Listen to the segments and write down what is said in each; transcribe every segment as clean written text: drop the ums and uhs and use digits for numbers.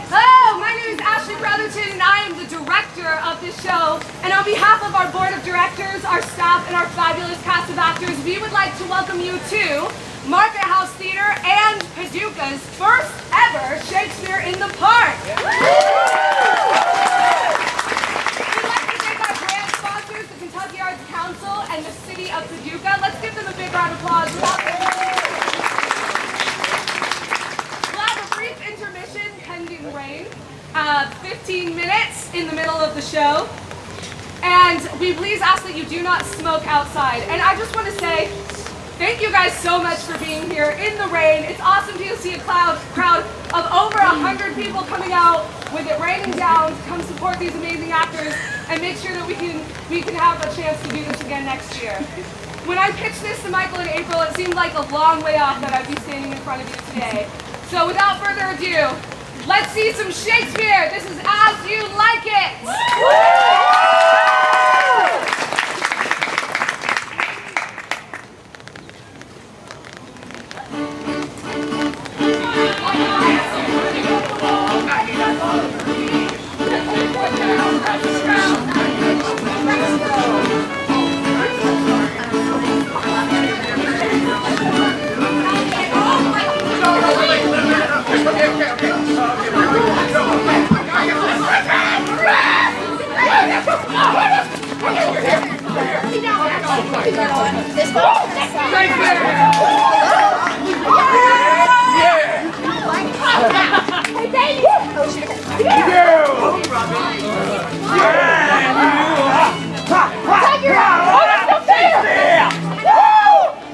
Hello, my name is Ashley Brotherton, and I am the director of this show. And on behalf of our board of directors, our staff, and our fabulous cast of actors, we would like to welcome you to Market House Theatre and Paducah's first ever Shakespeare in the Park. We'd like to thank our brand sponsors, the Kentucky Arts Council and the City of Paducah. Let's give them a big round of applause. Intermission pending rain, 15 minutes in the middle of the show, and we please ask that you do not smoke outside. And I just want to say thank you guys so much for being here in the rain. It's awesome to see a crowd of over 100 people coming out with it raining down to come support these amazing actors and make sure that we can have a chance to do this again next year. When I pitched this to Michael in April, it seemed like a long way off that I'd be standing in front of you today. So without further ado, let's see some Shakespeare. This is As You Like It.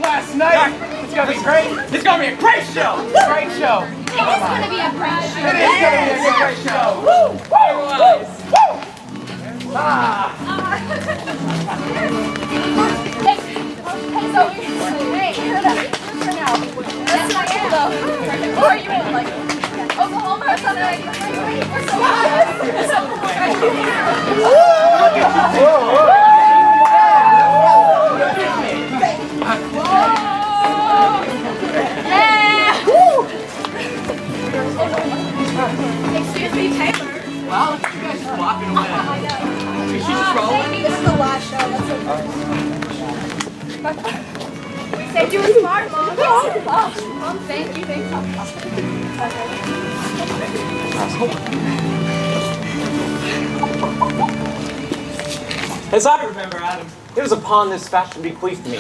Last night, it's gonna be great. It's gonna be a great show. Great show. It's gonna be a great show. It is gonna be a great show. Woo! Woo! Woo! Woo! Ah! Hey, so hey, hear that? For now. That's not cool though. Or are you in like Oklahoma or something? Excuse me, Taylor. Wow, look at you guys just walking away. Is she just rolling? This is the last show. That's we said you were smart, Mom. Mom, thank you. As I remember, Adam, it was upon this fashion bequeathed me,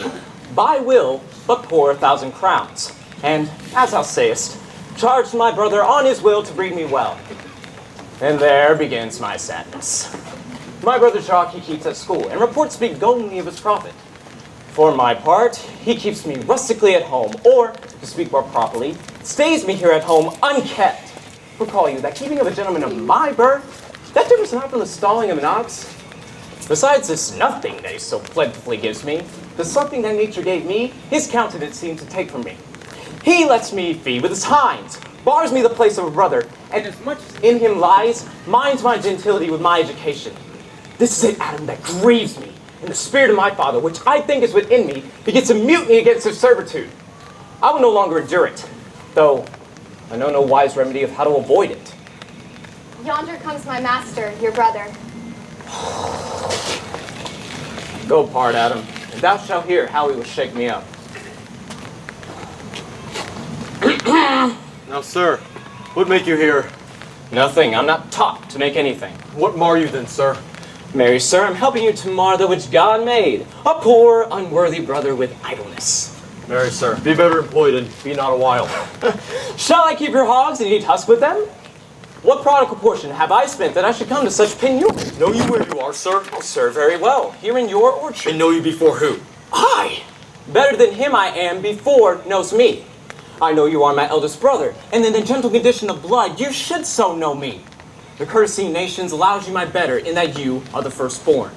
by will, but poor 1,000 crowns. And, as thou sayest, charged my brother on his will to breed me well. And there begins my sadness. My brother Jacques he keeps at school, and reports speak goldenly of his profit. For my part, he keeps me rustically at home, or, to speak more properly, stays me here at home unkept. Recall you that keeping of a gentleman of my birth, that differs not from the stalling of an ox. Besides this nothing that he so plentifully gives me, the something that nature gave me, his countenance seems to take from me. He lets me feed with his hinds, bars me the place of a brother, and as much as in him lies, minds my gentility with my education. This is it, Adam, that grieves me, and the spirit of my father, which I think is within me, begins to mutiny against his servitude. I will no longer endure it, though I know no wise remedy of how to avoid it. Yonder comes my master, your brother. Go part, Adam, and thou shalt hear how he will shake me up. Now, sir, what make you here? Nothing. I'm not taught to make anything. What mar you then, sir? Marry, sir, I'm helping you to mar that which God made, a poor, unworthy brother with idleness. Marry, sir, be better employed and be not a while. Shall I keep your hogs and eat husk with them? What prodigal portion have I spent that I should come to such penury? Know you where you are, sir? Oh, sir, very well. Here in your orchard. And know you before who? I! Better than him I am before knows me. I know you are my eldest brother, and in the gentle condition of blood, you should so know me. The courtesy of nations allows you my better in that you are the firstborn.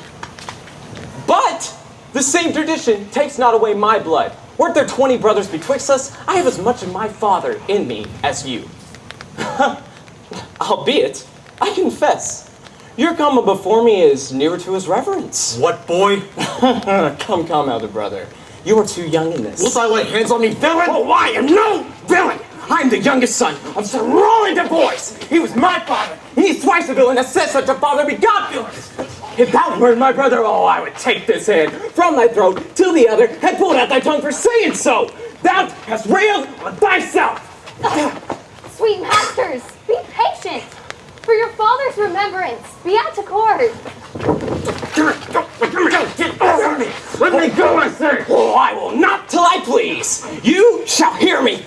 But the same tradition takes not away my blood. Weren't there 20 brothers betwixt us? I have as much of my father in me as you. Albeit, I confess, your coming before me is nearer to his reverence. What, boy? Come, elder brother. You are too young in this. Wilt thou lay hands on me, villain? Oh, I am no villain! I am the youngest son of Sir Roland de Bois. He was my father. He is twice a villain that says such a father begot villains. If thou wert my brother, oh, I would take this hand from thy throat to the other and pull out thy tongue for saying so. Thou hast railed on thyself. Sweet masters, be patient. For your father's remembrance, be at accord. Let me go, I say! Oh, I will not till I please. You shall hear me.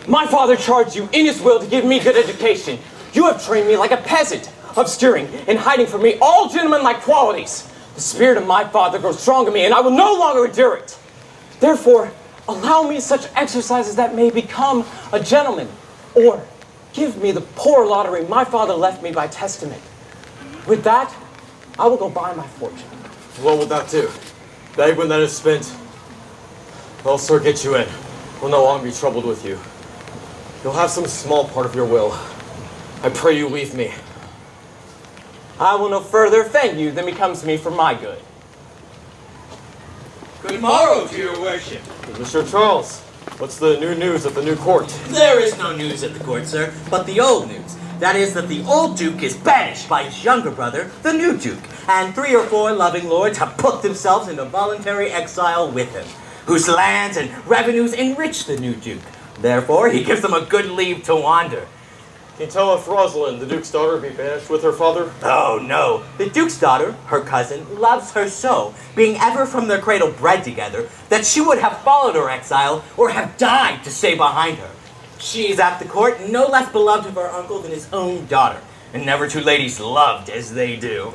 My father charged you in his will to give me good education. You have trained me like a peasant, obscuring and hiding from me all gentlemanlike qualities. The spirit of my father grows strong in me, and I will no longer endure it. Therefore, allow me such exercises that may become a gentleman, or give me the poor lottery my father left me by testament. With that, I will go buy my fortune. What wilt thou do? Beg when that is spent. Well, sir, get you in. We'll no longer be troubled with you. You'll have some small part of your will. I pray you leave me. I will no further offend you than becomes me for my good. Good morrow to your worship. Mr. Charles, what's the new news at the new court? There is no news at the court, sir, but the old news. That is that the old duke is banished by his younger brother, the new duke, and 3 or 4 loving lords have put themselves into voluntary exile with him, whose lands and revenues enrich the new duke. Therefore, he gives them a good leave to wander. Can you tell if Rosalind, the duke's daughter, be banished with her father? Oh, no. The duke's daughter, her cousin, loves her so, being ever from their cradle bred together, that she would have followed her exile or have died to stay behind her. She is at the court no less beloved of her uncle than his own daughter, and never two ladies loved as they do.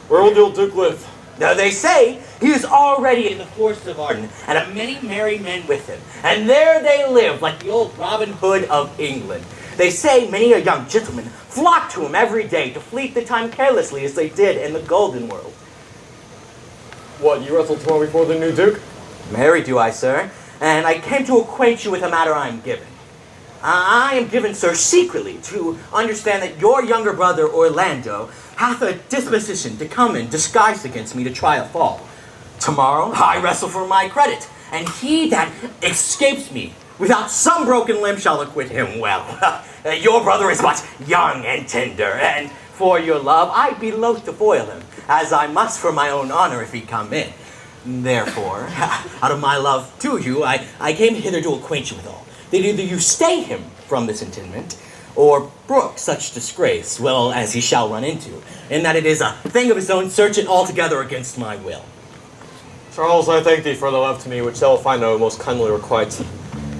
Where will the old duke live? Now they say he is already in the forests of Arden, and have many merry men with him, and there they live like the old Robin Hood of England. They say many a young gentleman flock to him every day to fleet the time carelessly as they did in the golden world. What, you wrestled tomorrow before the new duke? Marry do I, sir, and I came to acquaint you with a matter I am given. I am given, sir, secretly to understand that your younger brother Orlando hath a disposition to come in disguised against me to try a fall. Tomorrow I wrestle for my credit, and he that escapes me without some broken limb shall acquit him well. Your brother is but young and tender, and for your love I'd be loath to foil him, as I must for my own honor if he come in. Therefore, out of my love to you, I came hither to acquaint you with all. That either you stay him from this intendment, or brook such disgrace, well, as he shall run into, in that it is a thing of his own search and altogether against my will. Charles, I thank thee for the love to me which thou wilt find thou most kindly requite.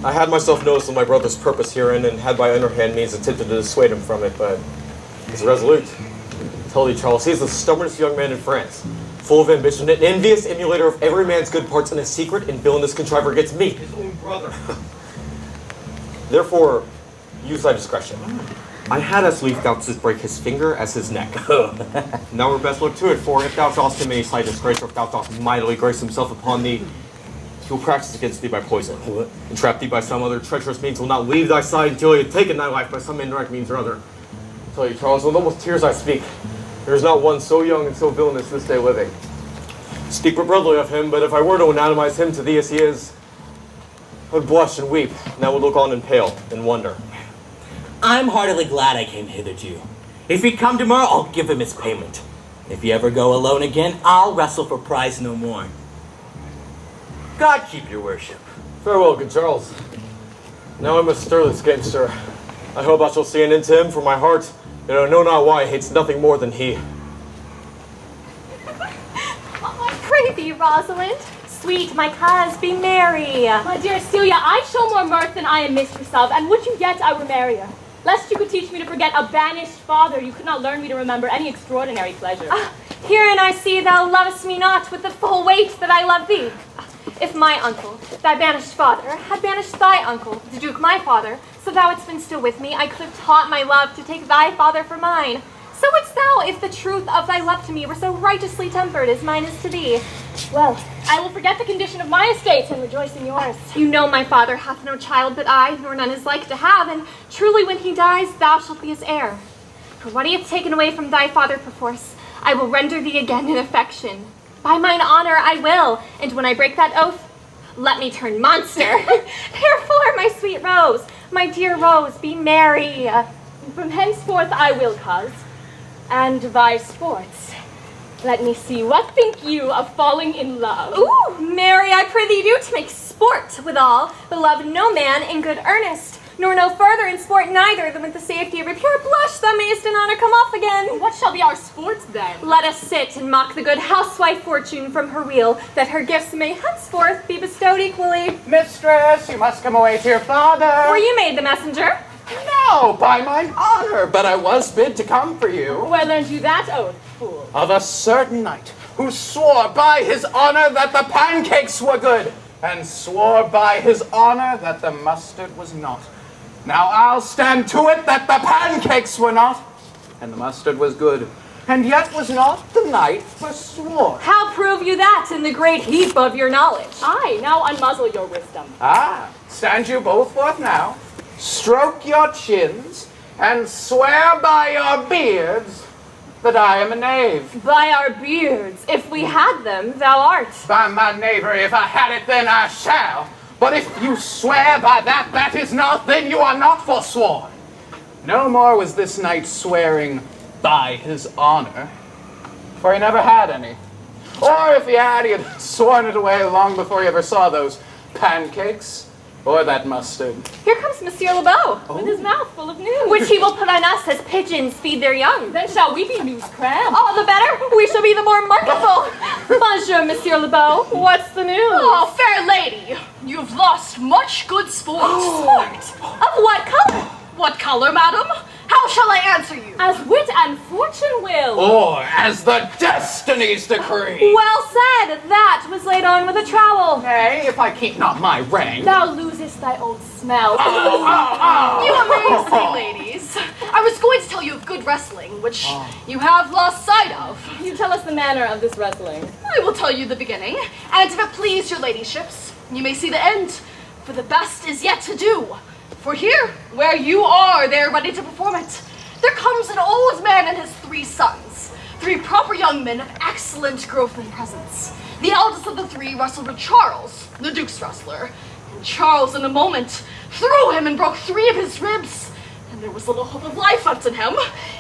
I had myself noticed of my brother's purpose herein, and had by underhand means attempted to dissuade him from it, but he's resolute. Tell thee, Charles, he is the stubbornest young man in France, full of ambition, an envious emulator of every man's good parts, and a secret and villainous contriver against me, his own brother. Therefore, use thy discretion. I had as lief thou didst break his finger as his neck. Now we're best look to it, for if thou dost him any slight disgrace, or if thou dost mightily grace himself upon thee, he will practice against thee by poison, entrap thee by some other treacherous means, will not leave thy side until he have taken thy life by some indirect means or other. I tell you, Charles, with almost tears I speak. There is not one so young and so villainous this day living. Speak but brotherly of him, but if I were to anatomize him to thee as he is, I would blush and weep, and I would look on and pale, and wonder. I'm heartily glad I came hitherto. If he come tomorrow, I'll give him his payment. If he ever go alone again, I'll wrestle for prize no more. God keep your worship. Farewell, good Charles. Now I must stir this gamester. I hope I shall see an end to him, for my heart, and I know not why, hates nothing more than he. I pray thee, Rosalind. Sweet, my coz, be merry. My dear Celia, I show more mirth than I am mistress of, and would you yet I were merrier? Lest you could teach me to forget a banished father, you could not learn me to remember any extraordinary pleasure. Herein I see thou lovest me not with the full weight that I love thee. If my uncle, thy banished father, had banished thy uncle, the Duke my father, so thou hadst been still with me, I could have taught my love to take thy father for mine. So wouldst thou, if the truth of thy love to me were so righteously tempered as mine is to thee. Well, I will forget the condition of my estates and rejoice in yours. You know my father hath no child but I, nor none is like to have, and truly when he dies, thou shalt be his heir. For what he hath taken away from thy father perforce, I will render thee again in affection. By mine honor I will, and when I break that oath, let me turn monster. Therefore, my sweet Rose, my dear Rose, be merry. From henceforth I will, coz. And thy sports. Let me see, what think you of falling in love? Ooh, marry, I prithee do, to make sport withal, but love no man in good earnest, nor no further in sport neither than with the safety of a pure blush thou mayest in honor come off again. What shall be our sports then? Let us sit and mock the good housewife Fortune from her wheel, that her gifts may henceforth be bestowed equally. Mistress, you must come away to your father. Were you made the messenger? No, by mine honor, but I was bid to come for you. Where learned you that oath, fool? Of a certain knight who swore by his honor that the pancakes were good, and swore by his honor that the mustard was not. Now I'll stand to it that the pancakes were not, and the mustard was good, and yet was not the knight forsworn. How prove you that in the great heap of your knowledge? Aye, now unmuzzle your wisdom. Stand you both forth now, stroke your chins, and swear by your beards that I am a knave. By our beards, if we had them, thou art. By my knavery, if I had it, then I shall. But if you swear by that, that is not, then you are not forsworn. No more was this knight swearing by his honor, for he never had any. Or if he had sworn it away long before he ever saw those pancakes or that mustard. Here comes Monsieur Lebeau, With his mouth full of news. which he will put on us as pigeons feed their young. Then shall we be news crammed. All the better, we shall be the more marketable. Bonjour, Monsieur Lebeau, what's the news? Oh, fair lady, you've lost much good sport. Sport? Of what color? What color, madam? How shall I answer you? As wit and fortune will. Or as the destinies decree. Well said, that was laid on with a trowel. Nay, if I keep not my rank. Thou losest thy old smell. You amaze me, ladies. I was going to tell you of good wrestling, which you have lost sight of. You tell us the manner of this wrestling. I will tell you the beginning, and if it please your ladyships, you may see the end, for the best is yet to do. For here, where you are, they are ready to perform it. There comes an old man and his 3 sons, 3 proper young men of excellent growth and presence. The eldest of the 3 wrestled with Charles, the Duke's wrestler, and Charles in a moment threw him and broke 3 of his ribs, and there was little hope of life left in him,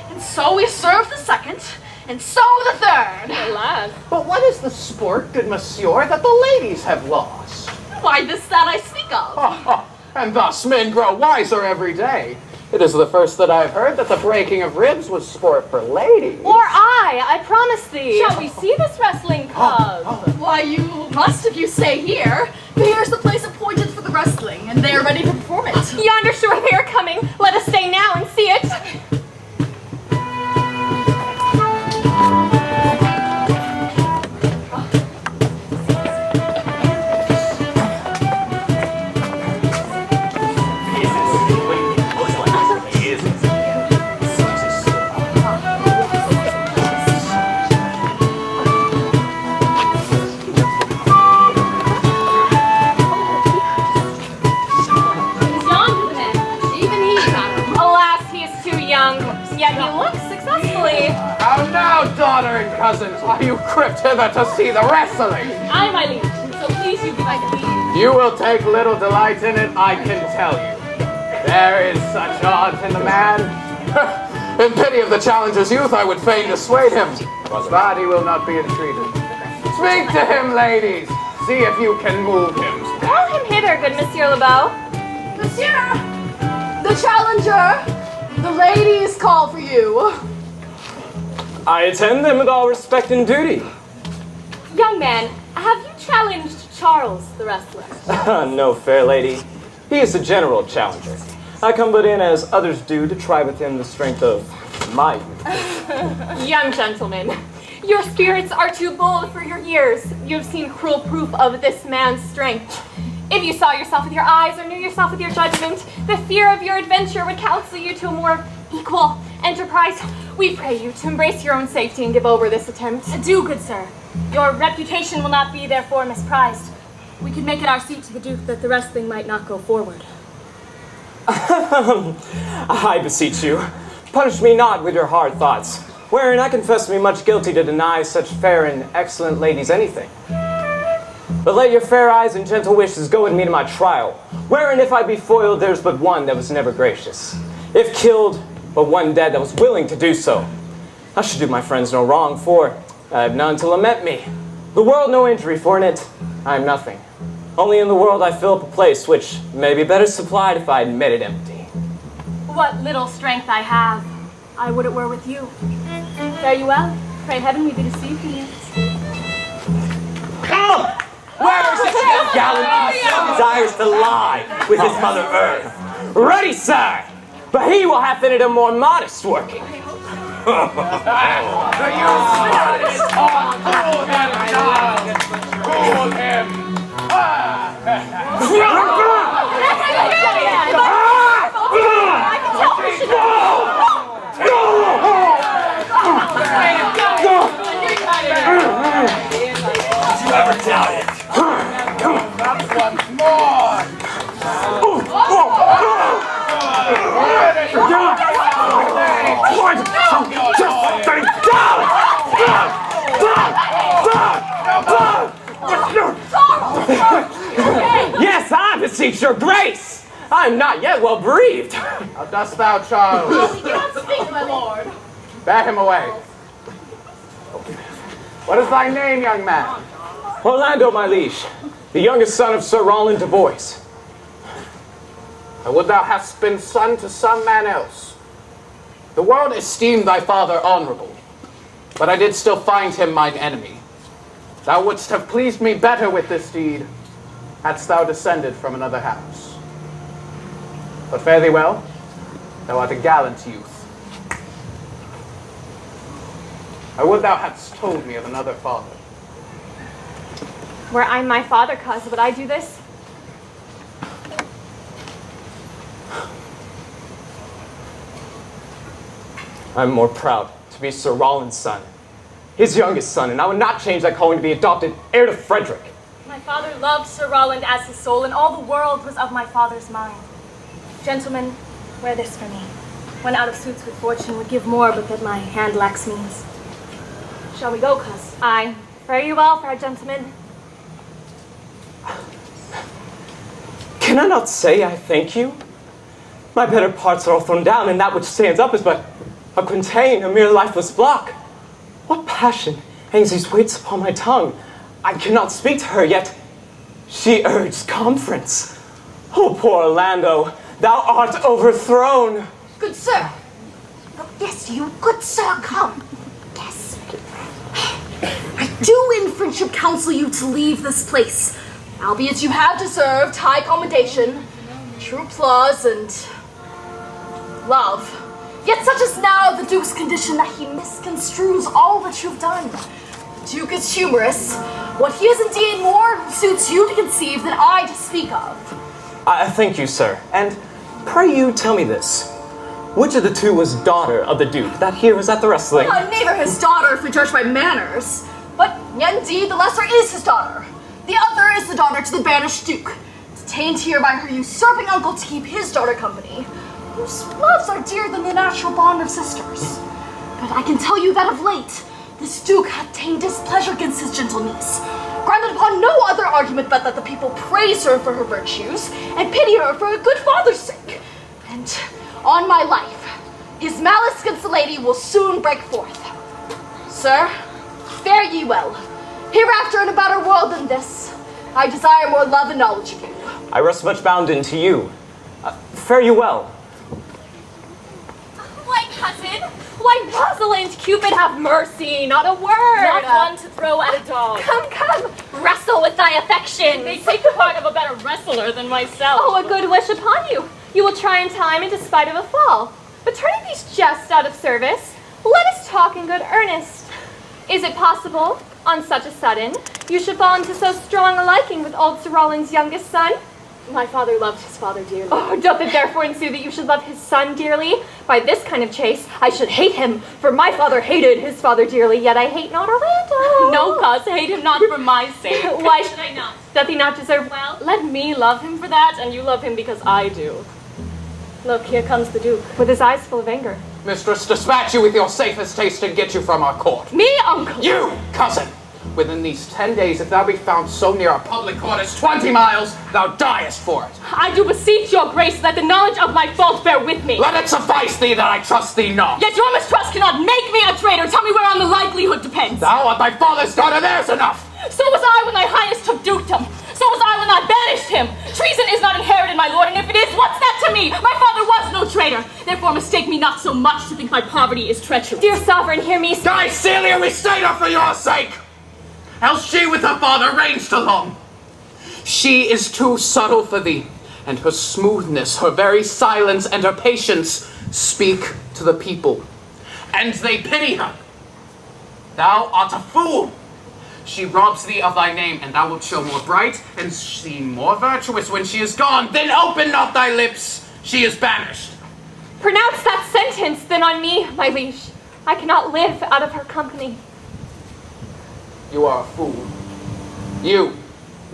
and so he served the second, and so the third. Alas. But what is the sport, good monsieur, that the ladies have lost? Why, this that I speak of. And thus men grow wiser every day. It is the first that I've heard that the breaking of ribs was sport for ladies. Or I promise thee. Shall we see this wrestling cub? Why, you must if you say here. Here's the place appointed for the wrestling, and they are ready to perform it. Yonder sure they are coming. Let us stay now and see it. Yet he looks successfully. How now, daughter and cousin, are you crept hither to see the wrestling? Aye, my liege, so please you be my queen. You will take little delight in it, I can tell you. There is such odds in the man. In pity of the challenger's youth, I would fain dissuade him, but he will not be entreated. Speak to him, ladies. See if you can move him. Call him hither, good Monsieur LeBeau. Monsieur, the challenger, the ladies call for you. I attend them with all respect and duty. Young man, have you challenged Charles, the wrestler? No, fair lady. He is the general challenger. I come but in as others do to try with him the strength of my youth. Young gentleman, your spirits are too bold for your years. You have seen cruel proof of this man's strength. If you saw yourself with your eyes or knew yourself with your judgment, the fear of your adventure would counsel you to a more equal enterprise. We pray you to embrace your own safety and give over this attempt. Do, good sir. Your reputation will not be therefore misprized. We could make it our suit to the Duke that the wrestling might not go forward. I beseech you, punish me not with your hard thoughts, wherein I confess me much guilty to deny such fair and excellent ladies anything. But let your fair eyes and gentle wishes go with me to my trial, wherein if I be foiled, there's but one that was never gracious. If killed, but one dead that was willing to do so. I should do my friends no wrong, for I have none to lament me. The world no injury, for in it I am nothing. Only in the world I fill up a place which may be better supplied if I admit it empty. What little strength I have, I would it were with you. Fare you well. Pray heaven we be deceived in you. Come! Where is this young gallant who desires to lie with his mother earth? Ready, sir! But he will have in it a more modest working. The youth is on. Fool him now. Fool him. Did you ever doubt it? That's once more. Yes, I beseech your grace. I am not yet well bereaved. How dost thou, Charles? He cannot speak, my lord. Bear him away. What is thy name, young man? Orlando, my liege, the youngest son of Sir Roland de Bois. I would thou hadst been son to some man else. The world esteemed thy father honorable, but I did still find him mine enemy. Thou wouldst have pleased me better with this deed, hadst thou descended from another house. But fare thee well, thou art a gallant youth. I would thou hadst told me of another father. Were I my father, cuz, would I do this? I'm more proud to be Sir Roland's son, his youngest son, and I would not change that calling to be adopted heir to Frederick. My father loved Sir Roland as his soul, and all the world was of my father's mind. Gentlemen, wear this for me. One out of suits with fortune would give more, but that my hand lacks means. Shall we go, cuz? Aye. Fare you well, fair gentlemen. Can I not say I thank you? My better parts are all thrown down, and that which stands up is but a quintain, a mere lifeless block. What passion hangs these weights upon my tongue? I cannot speak to her, yet she urged conference. Oh, poor Orlando, thou art overthrown. Good sir. Oh, yes, you, good sir, come. Yes. I do in friendship counsel you to leave this place. Albeit you have deserved high commendation, true applause, and love. Yet such is now the Duke's condition that he misconstrues all that you've done. The Duke is humorous. What he is indeed more suits you to conceive than I to speak of. Thank you, sir. And pray you tell me this. Which of the two was daughter of the Duke that here was at the wrestling? Neither his daughter, if we judge by manners. But yet indeed the lesser is his daughter. The other is the daughter to the banished Duke, detained here by her usurping uncle to keep his daughter company, whose loves are dearer than the natural bond of sisters. But I can tell you that of late, this Duke hath ta'en displeasure against his gentle niece, grounded upon no other argument but that the people praise her for her virtues, and pity her for a good father's sake. And on my life, his malice against the lady will soon break forth. Sir, fare ye well. Hereafter in a better world than this, I desire more love and knowledge of you. I rest much bounden to you. Fare you well. Why, cousin? Why, Rosalind, Cupid, have mercy, not a word. Not one to throw at a dog. Come, wrestle with thy affections. They take the part of a better wrestler than myself. Oh, a good wish upon you. You will try in time in despite of a fall. But turning these jests out of service, let us talk in good earnest. Is it possible, on such a sudden, you should fall into so strong a liking with old Sir Roland's youngest son? My father loved his father dearly. Oh, doth it therefore ensue that you should love his son dearly? By this kind of chase, I should hate him, for my father hated his father dearly, yet I hate not Orlando. No, cuz, hate him not for my sake. Why should I not? Doth he not deserve well? Let me love him for that, and you love him because I do. Look, here comes the Duke. With his eyes full of anger. Mistress, dispatch you with your safest haste and get you from our court. Me, uncle! You, cousin! Within these 10 days, if thou be found so near a public court as 20 miles, thou diest for it. I do beseech your grace, let the knowledge of my fault bear with me. Let it suffice thee that I trust thee not. Yet your mistrust cannot make me a traitor. Tell me whereon the likelihood depends. Thou art thy father's daughter, there's enough. So was I when thy highness took dukedom. So was I when I banished him. Treason is not inherited, my lord, and if it is, what's that to me? My father was no traitor. Therefore mistake me not so much to think my poverty is treacherous. Dear sovereign, hear me. Die, Celia, we stayed her for your sake. Else she with her father ranged along. She is too subtle for thee, and her smoothness, her very silence, and her patience speak to the people, and they pity her. Thou art a fool. She robs thee of thy name, and thou wilt show more bright, and seem more virtuous when she is gone. Then open not thy lips, she is banished. Pronounce that sentence, then on me, my liege. I cannot live out of her company. You are a fool. You,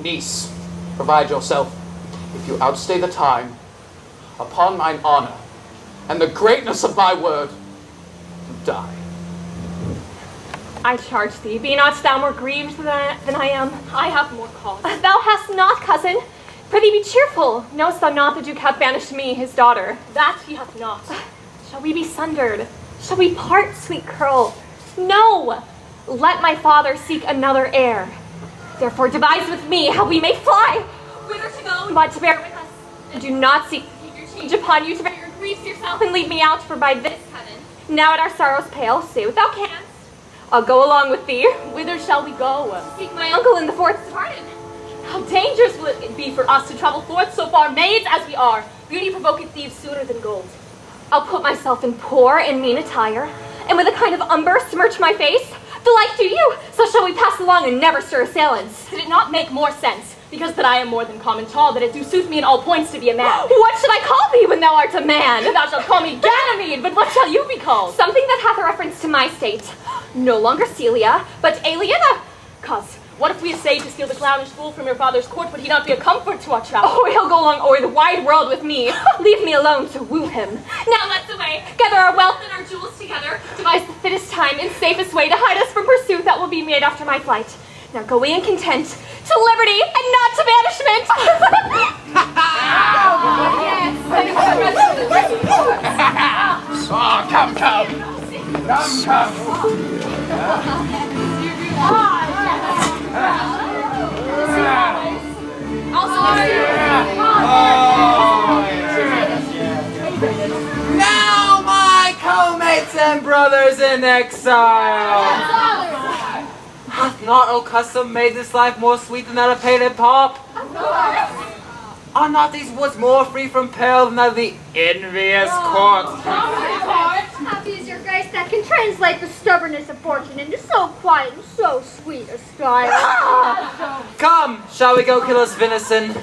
niece, provide yourself. If you outstay the time, upon mine honor and the greatness of my word, you die. I charge thee, be not thou more grieved than I am. I have more cause. Thou hast not, cousin. Prithee be cheerful. Knowest thou not the Duke hath banished me, his daughter? That he hath not. Shall we be sundered? Shall we part, sweet curl? No! Let my father seek another heir. Therefore devise with me how we may fly. Whither to go, but to bear with us. And do not seek to take your change upon you, to bear your griefs yourself and leave me out, for by this heaven, now at our sorrow's pale, say what thou canst. I'll go along with thee. Whither shall we go? Seek my uncle in the fourth garden. How dangerous will it be for us to travel forth so far, maids as we are? Beauty provoketh thieves sooner than gold. I'll put myself in poor and mean attire, and with a kind of umber smirch my face. The like do you, so shall we pass along and never stir assailants. Did it not make more sense, because that I am more than common tall, that it do suit me in all points to be a man? What should I call thee when thou art a man? Thou shalt call me Ganymede, but what shall you be called? Something that hath a reference to my state. No longer Celia, but Aliena. Cuz, what if we essayed to steal the clownish fool from your father's court? Would he not be a comfort to our travel? Oh, he'll go along o'er the wide world with me. Leave me alone to woo him. Now let's away. Gather our wealth and our jewels together. Devise the fittest time and safest way to hide us from pursuit that will be made after my flight. Now go in content to liberty and not to banishment. Oh, come. Now, my co-mates and brothers in exile, hath not, O custom, made this life more sweet than that of painted pop? Are not these woods more free from peril than the envious court? Happy is your grace that can translate the stubbornness of fortune into so quiet and so sweet a style. Come, shall we go kill us venison?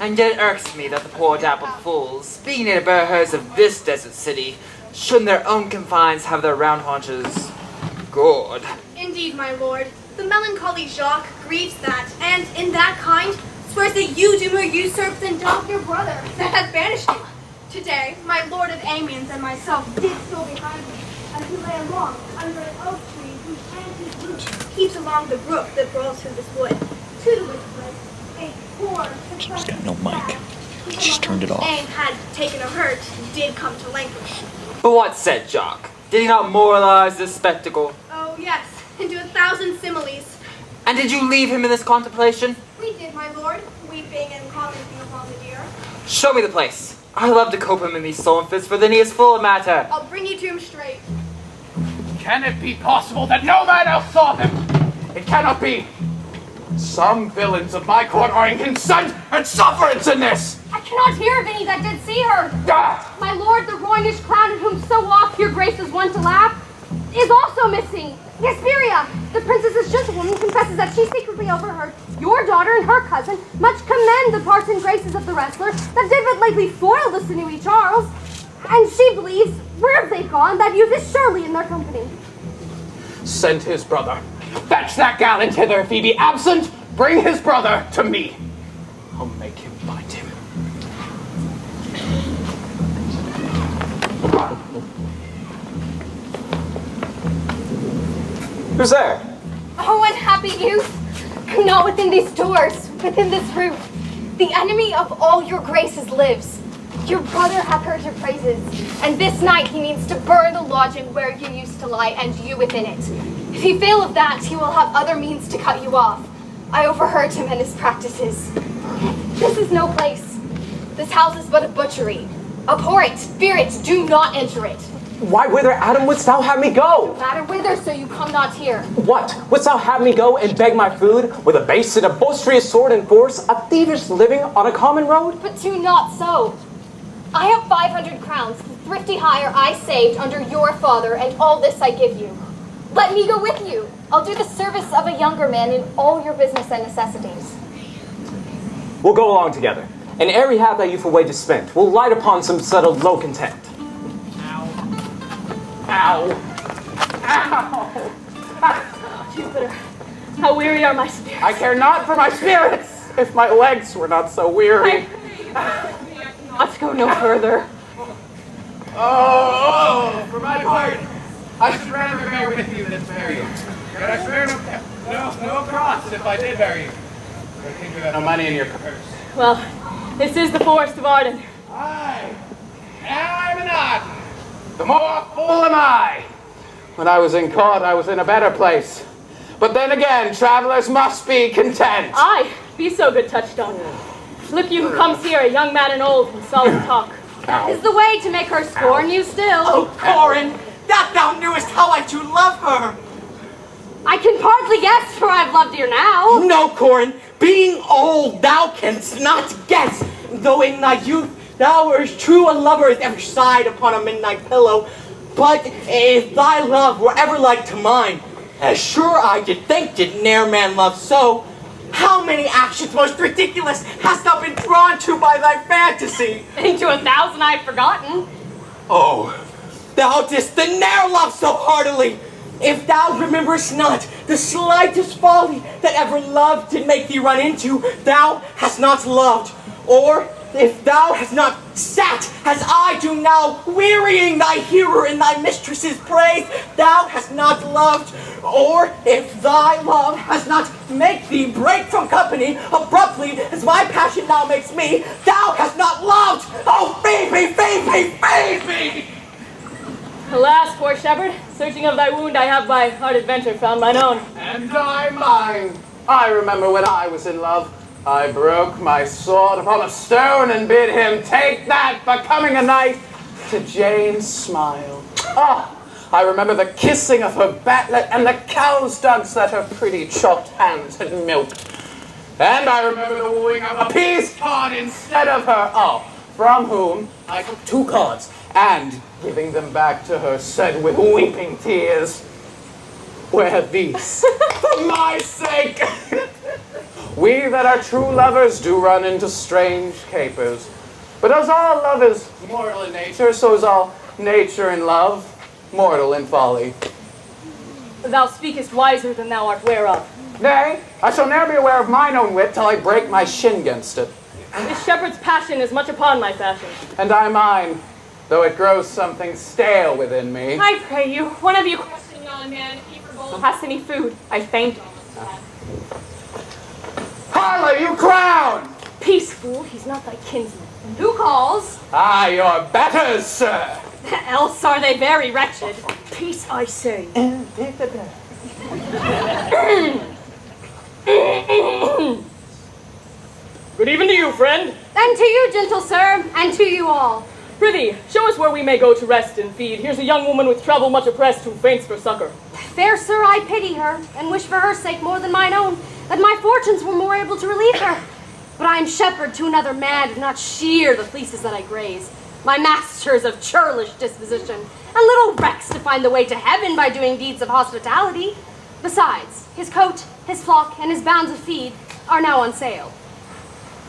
And yet it irks me that the poor dappled fools, being native bearers of this desert city, should in their own confines have their round haunches gored. Indeed, my lord, the melancholy Jacques grieves that, and in that kind, swears that you do more usurp than doth your brother that hath banished you. Today, my lord of Amiens and myself did still behind me, as we lay along under an oak tree whose branches root keeps along the brook that brawls through this wood, to the which place a poor She's got no mic. She's turned it off. and had taken a hurt, did come to languish. But what said Jacques? Did he not moralize this spectacle? Oh yes, into 1,000 similes. And did you leave him in this contemplation? We did, my lord, weeping and commenting upon the deer. Show me the place. I love to cope him in these sullen fits, for then he is full of matter. I'll bring you to him straight. Can it be possible that no man else saw them? It cannot be. Some villains of my court are in consent and sufferance in this. I cannot hear of any that did see her. Ah! My lord, the Roynish clown at whom so oft your grace is wont to laugh, is also missing. Hesperia, the princess's gentlewoman, confesses that she secretly overheard your daughter and her cousin much commend the parts and graces of the wrestler that did but lately foil the sinewy Charles. And she believes, where have they gone, that youth is surely in their company. Send his brother. Fetch that gallant hither. If he be absent, bring his brother to me. I'll make him find him. Who's there? Oh, unhappy youth! Come not within these doors, within this roof. The enemy of all your graces lives. Your brother hath heard your praises, and this night he means to burn the lodging where you used to lie, and you within it. If he fail of that, he will have other means to cut you off. I overheard him and his practices. This is no place. This house is but a butchery. Abhor it, fear it, do not enter it. Why, whither, Adam, wouldst thou have me go? No matter whither, so you come not here. What? Wouldst thou have me go and beg my food with a base and a boisterous sword and force, a thievish living on a common road? But do not so. I have 500 crowns, the thrifty hire I saved under your father, and all this I give you. Let me go with you. I'll do the service of a younger man in all your business and necessities. We'll go along together, and ere we have that youthful wages spent, we'll light upon some settled low content. Ow. Ow. Jupiter, how weary are my spirits. I care not for my spirits, if my legs were not so weary. Let's go no further. Oh, for my part, I should rather bear with you than bury you. But I swear no cross if I did bury you. I think you have no money in your purse. Well, this is the forest of Arden. Aye, I'm not. The more fool am I. When I was in court, I was in a better place. But then again, travelers must be content. Aye, be so good, Touchstone. Look you who comes here, a young man and old, in solid talk. Is the way to make her scorn you still. Oh, Corin, that thou knewest how I do love her. I can hardly guess, for I've loved her now. No, Corin, being old, thou canst not guess, though in thy youth thou wert as true a lover as ever sighed upon a midnight pillow. But if thy love were ever like to mine, as sure I did think did ne'er man love so, how many actions most ridiculous hast thou been drawn to by thy fantasy? Into 1,000 I've forgotten. Oh, thou didst then ne'er love so heartily. If thou rememberest not the slightest folly that ever love did make thee run into, thou hast not loved. Or if thou hast not sat, as I do now, wearying thy hearer in thy mistress's praise, thou hast not loved. Or if thy love has not made thee break from company abruptly, as my passion now makes me, thou hast not loved. Oh, Phoebe, Phoebe, Phoebe! Alas, poor shepherd, searching of thy wound, I have by hard adventure found mine own. And I mine. I remember when I was in love. I broke my sword upon a stone and bid him take that, becoming a knight, to Jane's smile. Ah, I remember the kissing of her batlet and the cow's dugs that her pretty chopped hands had milked. And I remember the wooing of a peace card instead of her. Oh, from whom I took 2 cards, and giving them back to her, said with weeping tears, "Wear these for my sake." We that are true lovers do run into strange capers. But as all love is mortal in nature, so is all nature in love mortal in folly. Thou speakest wiser than thou art ware of. Nay, I shall ne'er be aware of mine own wit till I break my shin against it. This shepherd's passion is much upon my fashion. And I mine, though it grows something stale within me. I pray you, one of you question yon man if he for bowl has any food. I faint. Harley, you clown! Peace, fool, he's not thy kinsman. And who calls? Ah, your betters, sir. Else are they very wretched. Peace, I say. Good even to you, friend. And to you, gentle sir, and to you all. Prithee, show us where we may go to rest and feed. Here's a young woman with trouble much oppressed who faints for succor. Fair sir, I pity her, and wish for her sake more than mine own, that my fortunes were more able to relieve her. But I am shepherd to another man, do not shear the fleeces that I graze. My master's of churlish disposition, and little recks to find the way to heaven by doing deeds of hospitality. Besides, his coat, his flock, and his bounds of feed are now on sale.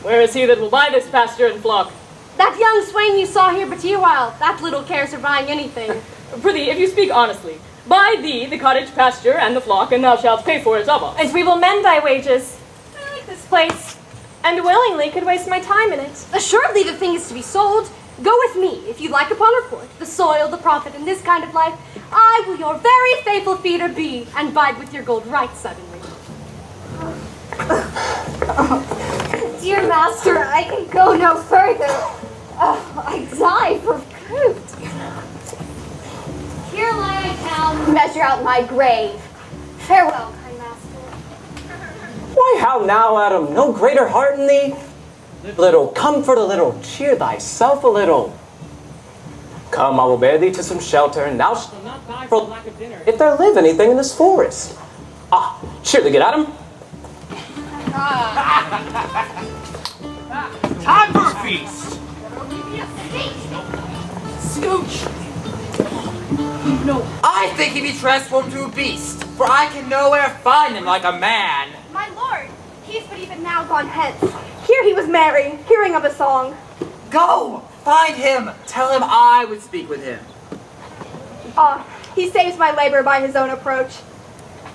Where is he that will buy this pasture and flock? That young swain you saw here but a while, that little cares for buying anything. Prithee, if you speak honestly, buy thee the cottage pasture and the flock, and thou shalt pay for it of us. And we will mend thy wages. I like this place, and willingly could waste my time in it. Assuredly the thing is to be sold. Go with me, if you like upon report, the soil, the profit, in this kind of life. I will your very faithful feeder be, and bide with your gold right suddenly. Dear master, I can go no further. I die for fruit. Here lie I down, measure out my grave. Farewell, kind master. Why, how now, Adam? No greater heart in thee? Little comfort a little, cheer thyself a little. Come, I will bear thee to some shelter, and thou shalt not die for lack of dinner, if there live anything in this forest. Ah, surely get Adam. Time for a feast! Scooch! No, I think he be transformed to a beast, for I can nowhere find him like a man. My lord, he's but even now gone hence. Here he was merry, hearing of a song. Go! Find him! Tell him I would speak with him. Ah, he saves my labor by his own approach.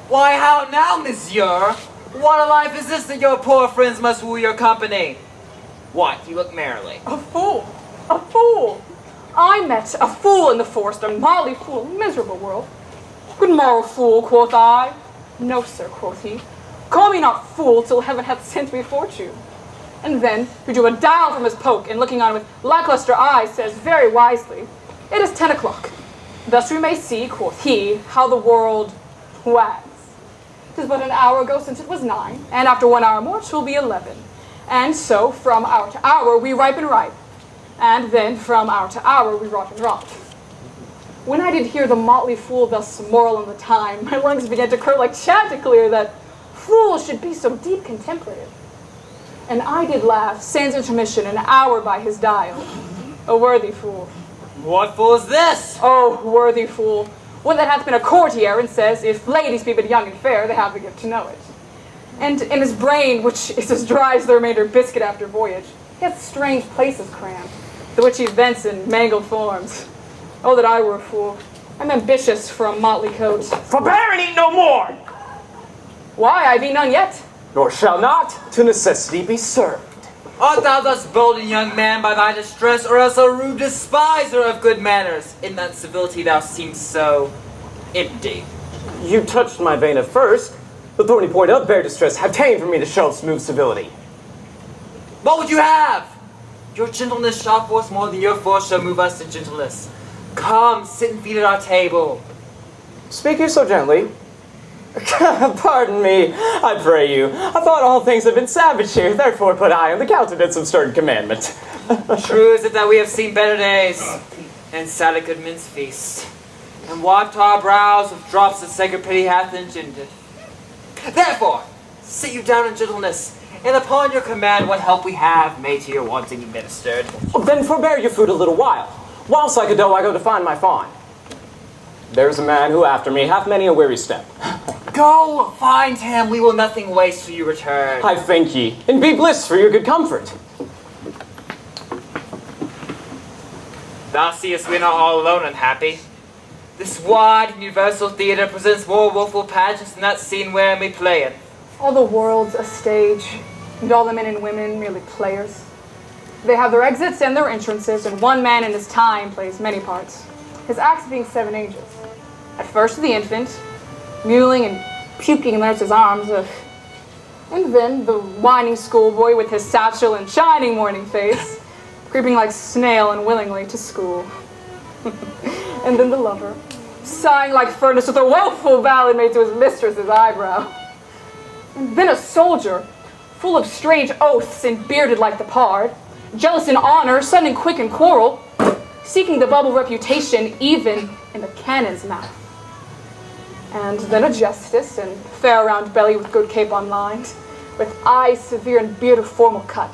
Why, how now, monsieur? What a life is this that your poor friends must woo your company? What, you look merrily. A fool! A fool! I met a fool in the forest, a motley fool, miserable world. Good morrow, fool, quoth I. No, sir, quoth he. Call me not fool till heaven hath sent me fortune. And then he drew a dial from his poke, and looking on with lackluster eyes, says very wisely, "It is 10 o'clock. Thus we may see," quoth he, "how the world wags. 'Tis but an hour ago since it was 9, and after 1 hour more 'twill be 11. And so from hour to hour we ripe and ripe, and then from hour to hour we rot and rot." When I did hear the motley fool thus moral in the time, my lungs began to curl like chanticleer that fools should be so deep contemplative. And I did laugh, sans intermission, an hour by his dial. A worthy fool. What fool is this? Oh, worthy fool. One that hath been a courtier, and says, if ladies be but young and fair, they have the gift to know it. And in his brain, which is as dry as the remainder biscuit after voyage, he hath strange places crammed, the which he vents in mangled forms. Oh, that I were a fool. I'm ambitious for a motley coat. Forbear and eat no more! Why, I be none yet. Nor shall not to necessity be served. Art thou thus bold and young man by thy distress, or else a rude despiser of good manners? In that civility thou seemst so empty. You touched my vein at first. The thorny point of bare distress have ta'en for me to show smooth civility. What would you have? Your gentleness shall force more than your force shall move us to gentleness. Come, sit and feed at our table. Speak you so gently? Pardon me, I pray you. I thought all things had been savage here, therefore put I on the countenance of stern commandment. True is it that we have seen better days, and sat at good men's feast, and wiped our brows with drops that sacred pity hath engendered. Therefore, sit you down in gentleness, and upon your command what help we have may to your wanting be ministered. Well, then forbear your food a little while. Whilst I go to find my fawn. There's a man who after me hath many a weary step. Go, find him, we will nothing waste till you return. I thank ye, and be bliss for your good comfort. Thou seest we are not all alone and happy. This wide and universal theatre presents more woeful pageants than that scene wherein we play it. All the world's a stage, and all the men and women merely players. They have their exits and their entrances, and one man in his time plays many parts, his acts being 7 ages. At first the infant, mewling and puking in nurse's arms, and then the whining schoolboy with his satchel and shining morning face, creeping like snail unwillingly to school. And then the lover, sighing like furnace with a woeful ballad made to his mistress's eyebrow. And then a soldier, full of strange oaths and bearded like the pard, jealous in honor, sudden and quick in quarrel, seeking the bubble reputation even in the cannon's mouth. And then a justice, and fair round belly with good capon lined, with eyes severe and beard of formal cut,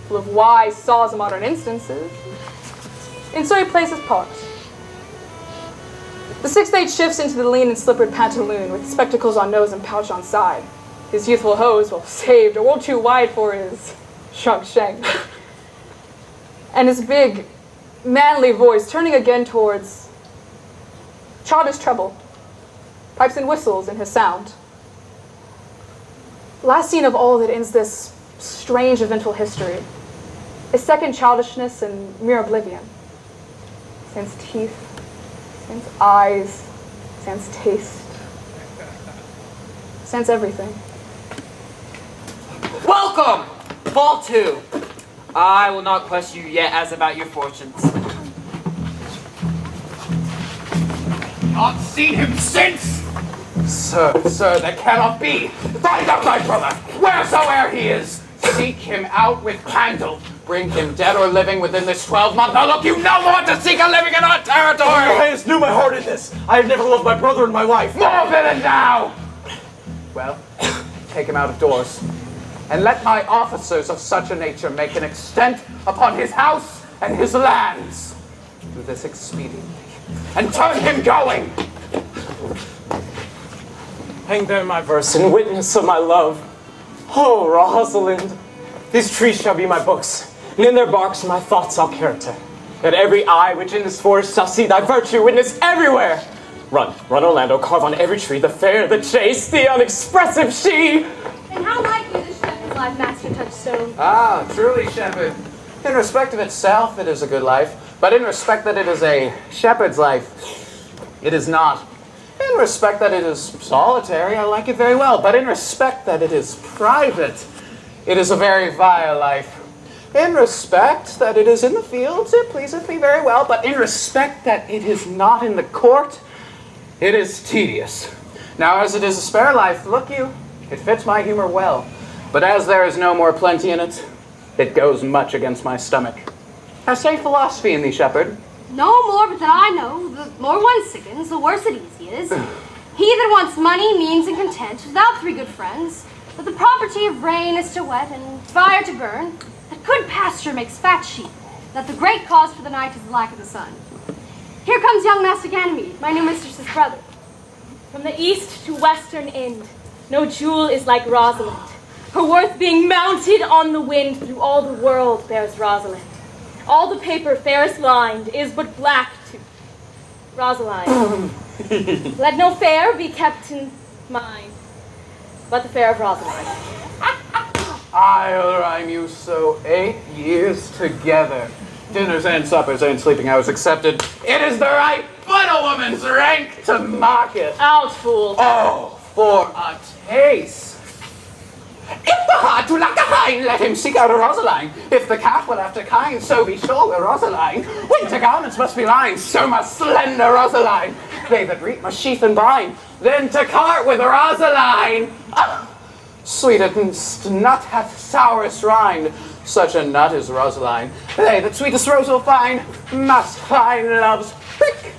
full of wise saws and modern instances. And so he plays his part. The 6th age shifts into the lean and slippered pantaloon, with spectacles on nose and pouch on side. His youthful hose, well saved, a world too wide for his shrunk shank. And his big, manly voice turning again towards childish treble, pipes and whistles in his sound. Last scene of all that ends this strange eventful history is second childishness and mere oblivion. Sans teeth, sans eyes, sans taste, sans everything. Welcome! Fall 2. I will not question you yet as about your fortunes. Not seen him since? Sir, that cannot be. Find out my brother, wheresoe'er he is. Seek him out with candle. Bring him dead or living within this 12-month. Now look, you no more to seek a living in our territory. Your Highness knew my heart in this. I have never loved my brother and my wife. More villain now! Well, take him out of doors, and let my officers of such a nature make an extent upon his house and his lands. Do this expediently, and turn him going. Hang there my verse in witness of my love. Oh, Rosalind, these trees shall be my books, and in their barks my thoughts I'll character. That every eye which in this forest shall see thy virtue witnessed everywhere. Run, Orlando, carve on every tree the fair, the chaste, the unexpressive she. And how like you this shepherd's life, Master Touchstone? Ah, truly, shepherd. In respect of itself, it is a good life, but in respect that it is a shepherd's life, it is not. In respect that it is solitary, I like it very well, but in respect that it is private, it is a very vile life. In respect that it is in the fields, it pleaseth me very well, but in respect that it is not in the court, it is tedious. Now, as it is a spare life, look you, it fits my humor well, but as there is no more plenty in it, it goes much against my stomach. Hast say philosophy in thee, shepherd? No more but that I know, the more one sickens, the worse it easy is. He that wants money, means, and content, without 3 good friends, that the property of rain is to wet and fire to burn, that good pasture makes fat sheep, that the great cause for the night is the lack of the sun. Here comes young Master Ganymede, my new mistress's brother. From the east to western end, no jewel is like Rosalind. Her worth being mounted on the wind through all the world bears Rosalind. All the paper fairest lined is but black to Rosaline. Let no fair be kept in mind, but the fair of Rosaline. I'll rhyme you so 8 years together. Dinners and suppers and sleeping hours accepted. It is the right but a woman's rank to mock it. Out, fool. Oh, for a taste. If the heart do lack a hind, let him seek out a Rosaline. If the cat will after kind, so be sure will Rosaline. Winter garments must be lined, so must slender Rosaline. They that reap must sheath and bind, then to cart with Rosaline. Ah, sweetest nut hath sourest rind, such a nut is Rosaline. They that sweetest rose will find, must find love's prick,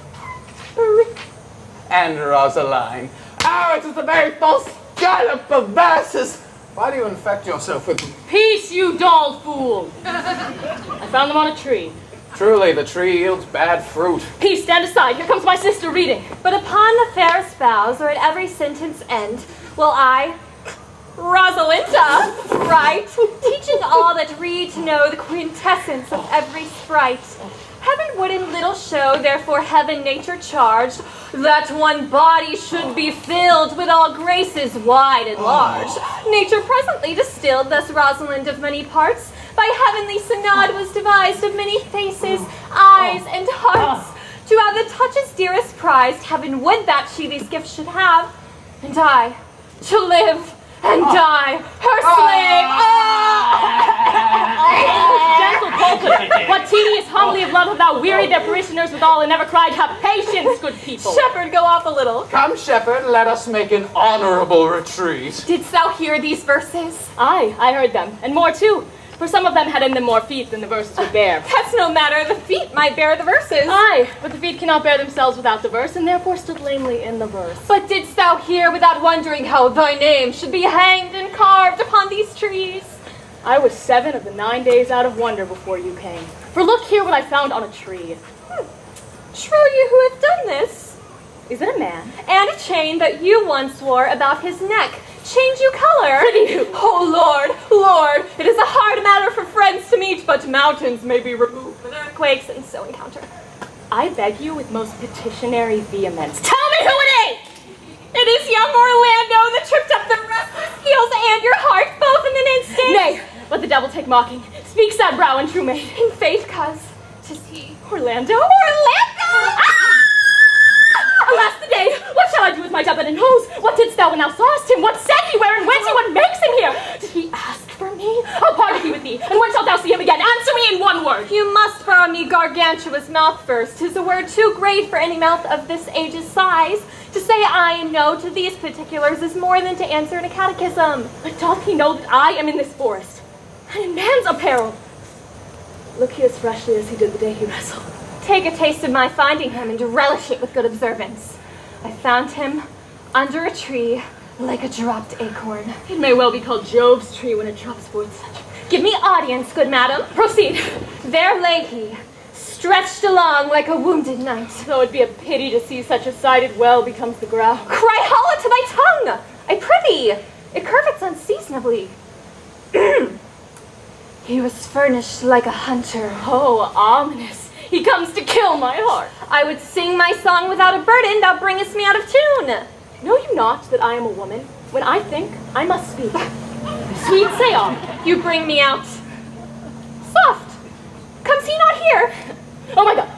and Rosaline. Ours is the very full scallop of verses, Why do you infect yourself with... Peace, you dull fool! I found them on a tree. Truly, the tree yields bad fruit. Peace, stand aside. Here comes my sister reading. But upon the fairest boughs, or at every sentence end, will I, Rosalinda, write, teaching all that read to know the quintessence of every sprite. Heaven would in little show, therefore heaven nature charged, that one body should be filled with all graces wide and large. Nature presently distilled, thus Rosalind of many parts, by heavenly synod was devised of many faces, eyes, and hearts. To have the touches dearest prized, heaven would that she these gifts should have, and I, to live and die, her slave. Gentle pulpit, what tedious homily of love have thou wearied their parishioners withal, and never cried, have patience, good people. Shepherd, go off a little. Come, shepherd, let us make an honorable retreat. Didst thou hear these verses? Aye, I heard them, and more too. For some of them had in them more feet than the verses would bear. That's no matter, the feet might bear the verses. Aye, but the feet cannot bear themselves without the verse, and therefore stood lamely in the verse. But didst thou hear without wondering how thy name should be hanged and carved upon these trees? I was 7 of the 9 days out of wonder before you came. For look here what I found on a tree. True, you who have done this. Is it a man? And a chain that you once wore about his neck. Change you color. Prithee. Oh, Lord, Lord, it is a hard matter for friends to meet, but mountains may be removed with earthquakes, and so encounter. I beg you with most petitionary vehemence, tell me who it is! It is young Orlando that tripped up the restless heels and your heart, both in an instant. Nay, let the devil take mocking. Speak, sad brow and true maid. In faith, cuz, 'tis he. Orlando? Orlando! Ah! Alas the day! What shall I do with my doublet and hose? What didst thou when thou sawest him? What said he? Where and whence he? What makes him here? Did he ask for me? I'll party thee with thee, and when shalt thou see him again? Answer me in one word! You must borrow me gargantuous mouth first. 'Tis a word too great for any mouth of this age's size. To say I know to these particulars is more than to answer in a catechism. But doth he know that I am in this forest, and in man's apparel? Look he as freshly as he did the day he wrestled. Take a taste of my finding him and relish it with good observance. I found him under a tree like a dropped acorn. It may well be called Jove's tree when it drops forth such. Give me audience, good madam. Proceed. There lay he, stretched along like a wounded knight. Though it be a pity to see such a sighted well becomes the ground. Cry hollow to thy tongue! I prithee, it curvets unseasonably. He was furnished like a hunter. Oh, ominous. He comes to kill my heart. I would sing my song without a burden, thou bringest me out of tune. Know you not that I am a woman? When I think, I must speak. Sweet, say on. You bring me out. Soft. Comes he not here? Oh my God.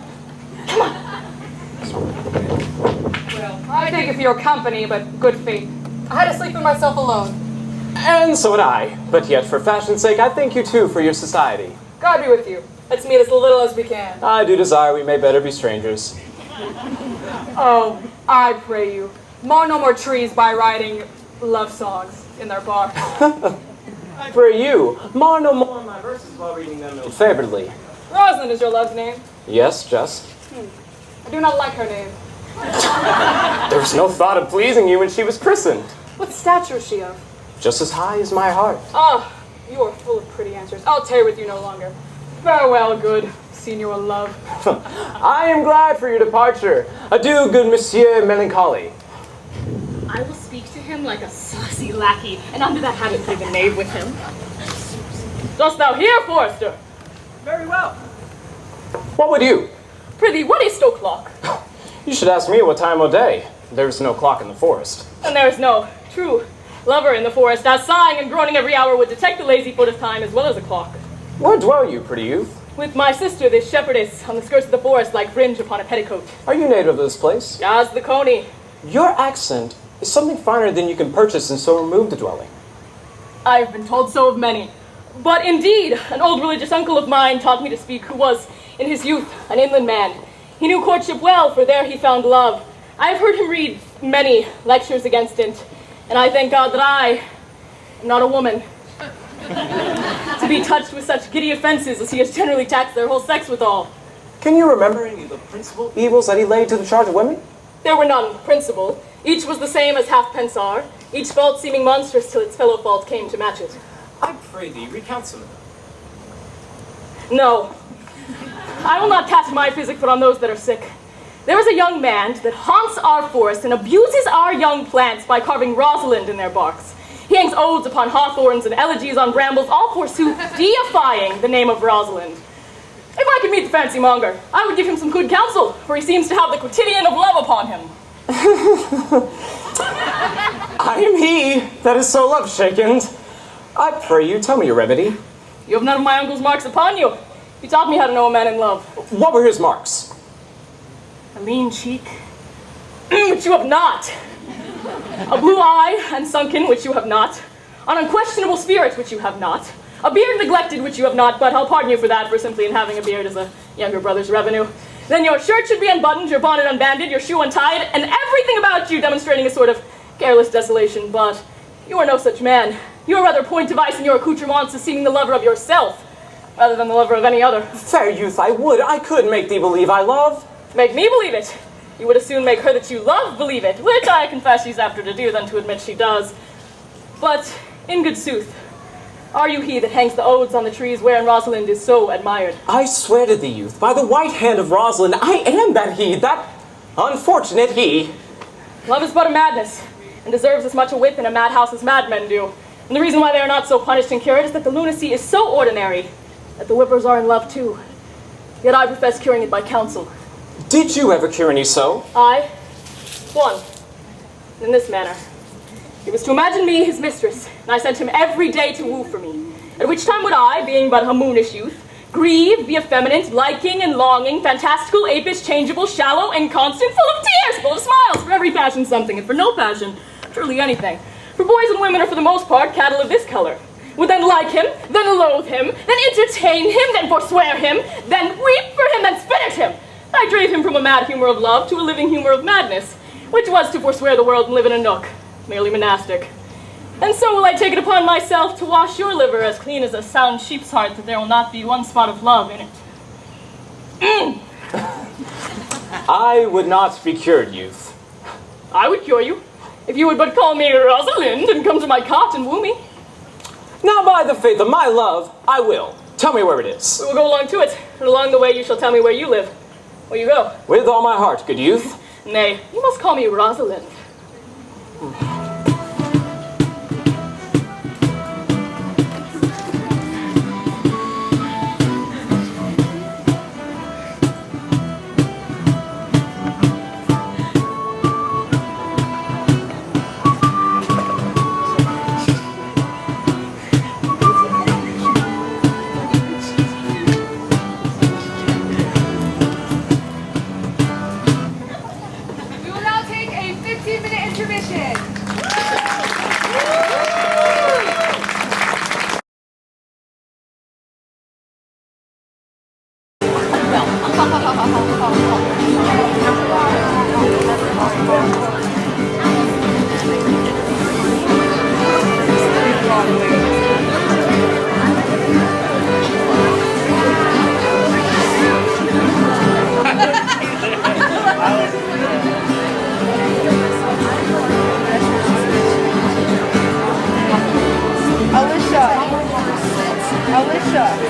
Come on. Well, I thank you for your company, but good faith. I had to sleep with myself alone. And so would I. But yet, for fashion's sake, I thank you too for your society. God be with you. Let's meet as little as we can. I do desire we may better be strangers. Oh, I pray you. Mar no more trees by writing love songs in their bark. I pray you, mar no more my verses while reading them ill-favoredly. Rosalind is your love's name. Yes, just. I do not like her name. There was no thought of pleasing you when she was christened. What stature is she of? Just as high as my heart. Ah, you are full of pretty answers. I'll tarry with you no longer. Farewell, good senior love. I am glad for your departure. Adieu, good Monsieur Melancholy. I will speak to him like a saucy lackey, and under that habit play the knave with him. Dost thou hear, Forester? Very well. What would you? Prithee, what is no clock? You should ask me what time o' day. There's no clock in the forest. And there is no true lover in the forest, as sighing and groaning every hour would detect the lazy foot of time as well as a clock. Where dwell you, pretty youth? With my sister, this shepherdess, on the skirts of the forest like fringe upon a petticoat. Are you native of this place? As the coney. Your accent is something finer than you can purchase in so removed a dwelling. I've been told so of many. But indeed, an old religious uncle of mine taught me to speak, who was, in his youth, an inland man. He knew courtship well, for there he found love. I have heard him read many lectures against it, and I thank God that I am not a woman. To be touched with such giddy offenses as he has generally taxed their whole sex withal. Can you remember any of the principal evils that he laid to the charge of women? There were none principal. Each was the same as halfpence are. each fault seeming monstrous till its fellow fault came to match it. I pray thee, recount some of them. No, I will not cast my physic foot on those that are sick. There is a young man that haunts our forest and abuses our young plants by carving Rosalind in their barks. He hangs odes upon hawthorns and elegies on brambles, all forsooth deifying the name of Rosalind. If I could meet the fancy monger, I would give him some good counsel, for he seems to have the quotidian of love upon him. I am he that is so love-shaken. I pray you, tell me your remedy. You have none of my uncle's marks upon you. He taught me how to know a man in love. What were his marks? A lean cheek, which you have not. A blue eye, unsunken, which you have not. An unquestionable spirit, which you have not. A beard neglected, which you have not, but I'll pardon you for that, for simply in having a beard is a younger brother's revenue. Then your shirt should be unbuttoned, your bonnet unbanded, your shoe untied, and everything about you demonstrating a sort of careless desolation. But you are no such man. You are rather point device in your accoutrements as seeming the lover of yourself, rather than the lover of any other. Fair youth, I could make thee believe I love. Make me believe it. You would as soon make her that you love believe it, which I confess she's after to do than to admit she does. But, in good sooth, are you he that hangs the odes on the trees wherein Rosalind is so admired? I swear to thee, youth, by the white hand of Rosalind, I am that he, that unfortunate he. Love is but a madness, and deserves as much a whip in a madhouse as madmen do. And the reason why they are not so punished and cured is that the lunacy is so ordinary that the whippers are in love too. Yet I profess curing it by counsel. Did you ever cure any so? I? One. In this manner. He was to imagine me his mistress, and I sent him every day to woo for me. At which time would I, being but a moonish youth, grieve, be effeminate, liking and longing, fantastical, apish, changeable, shallow, inconstant, full of tears, full of smiles, for every passion something, and for no passion, truly anything. For boys and women are for the most part cattle of this color. Would then like him, then loathe him, then entertain him, then forswear him, then weep for him, then spit at him. I drave him from a mad humor of love to a living humor of madness, which was to forswear the world and live in a nook, merely monastic. And so will I take it upon myself to wash your liver as clean as a sound sheep's heart, that there will not be one spot of love in it. I would not be cured, youth. I would cure you, if you would but call me Rosalind and come to my cot and woo me. Now by the faith of my love, I will. Tell me where it is. We will go along to it, and along the way you shall tell me where you live. Where you go? With all my heart, good youth. Nay, you must call me Rosalind. We will now take a 15-minute intermission. I was in.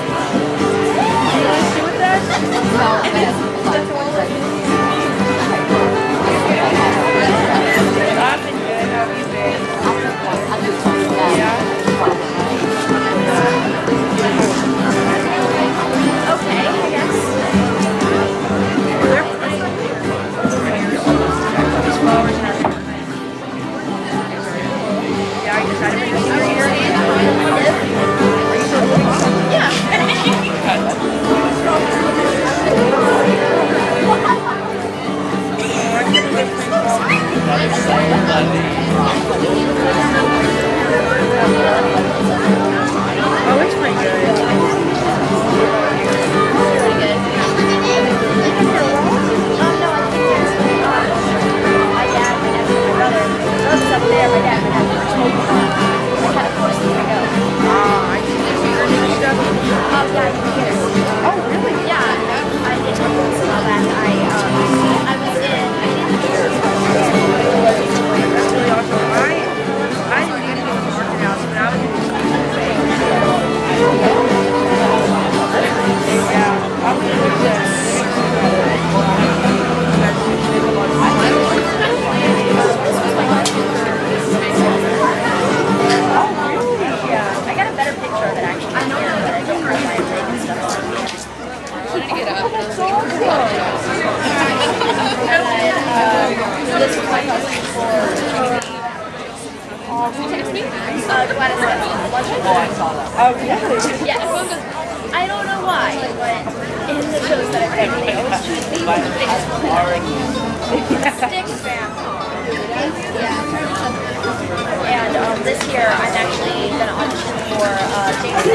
Yes. I don't know why, but in the shows that I've done, they always choose me as the biggest stick fan. Yeah. And this year, I'm actually going to audition for James.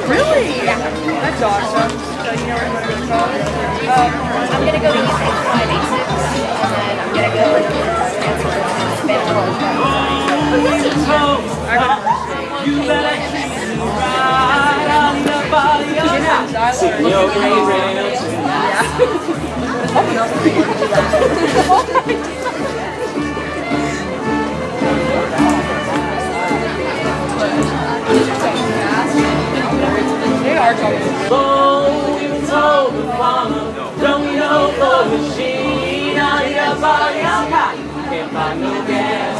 Really? Yeah. That's awesome. So you know what I'm going to call it? I'm going to go to UC for my basics, and then I'm going to go and transfer to Spanish college. You better keep it right on the body of They are talking. Oh, we were told the farmer, don't we know for the machine? I need a body of cotton, can't find no gas.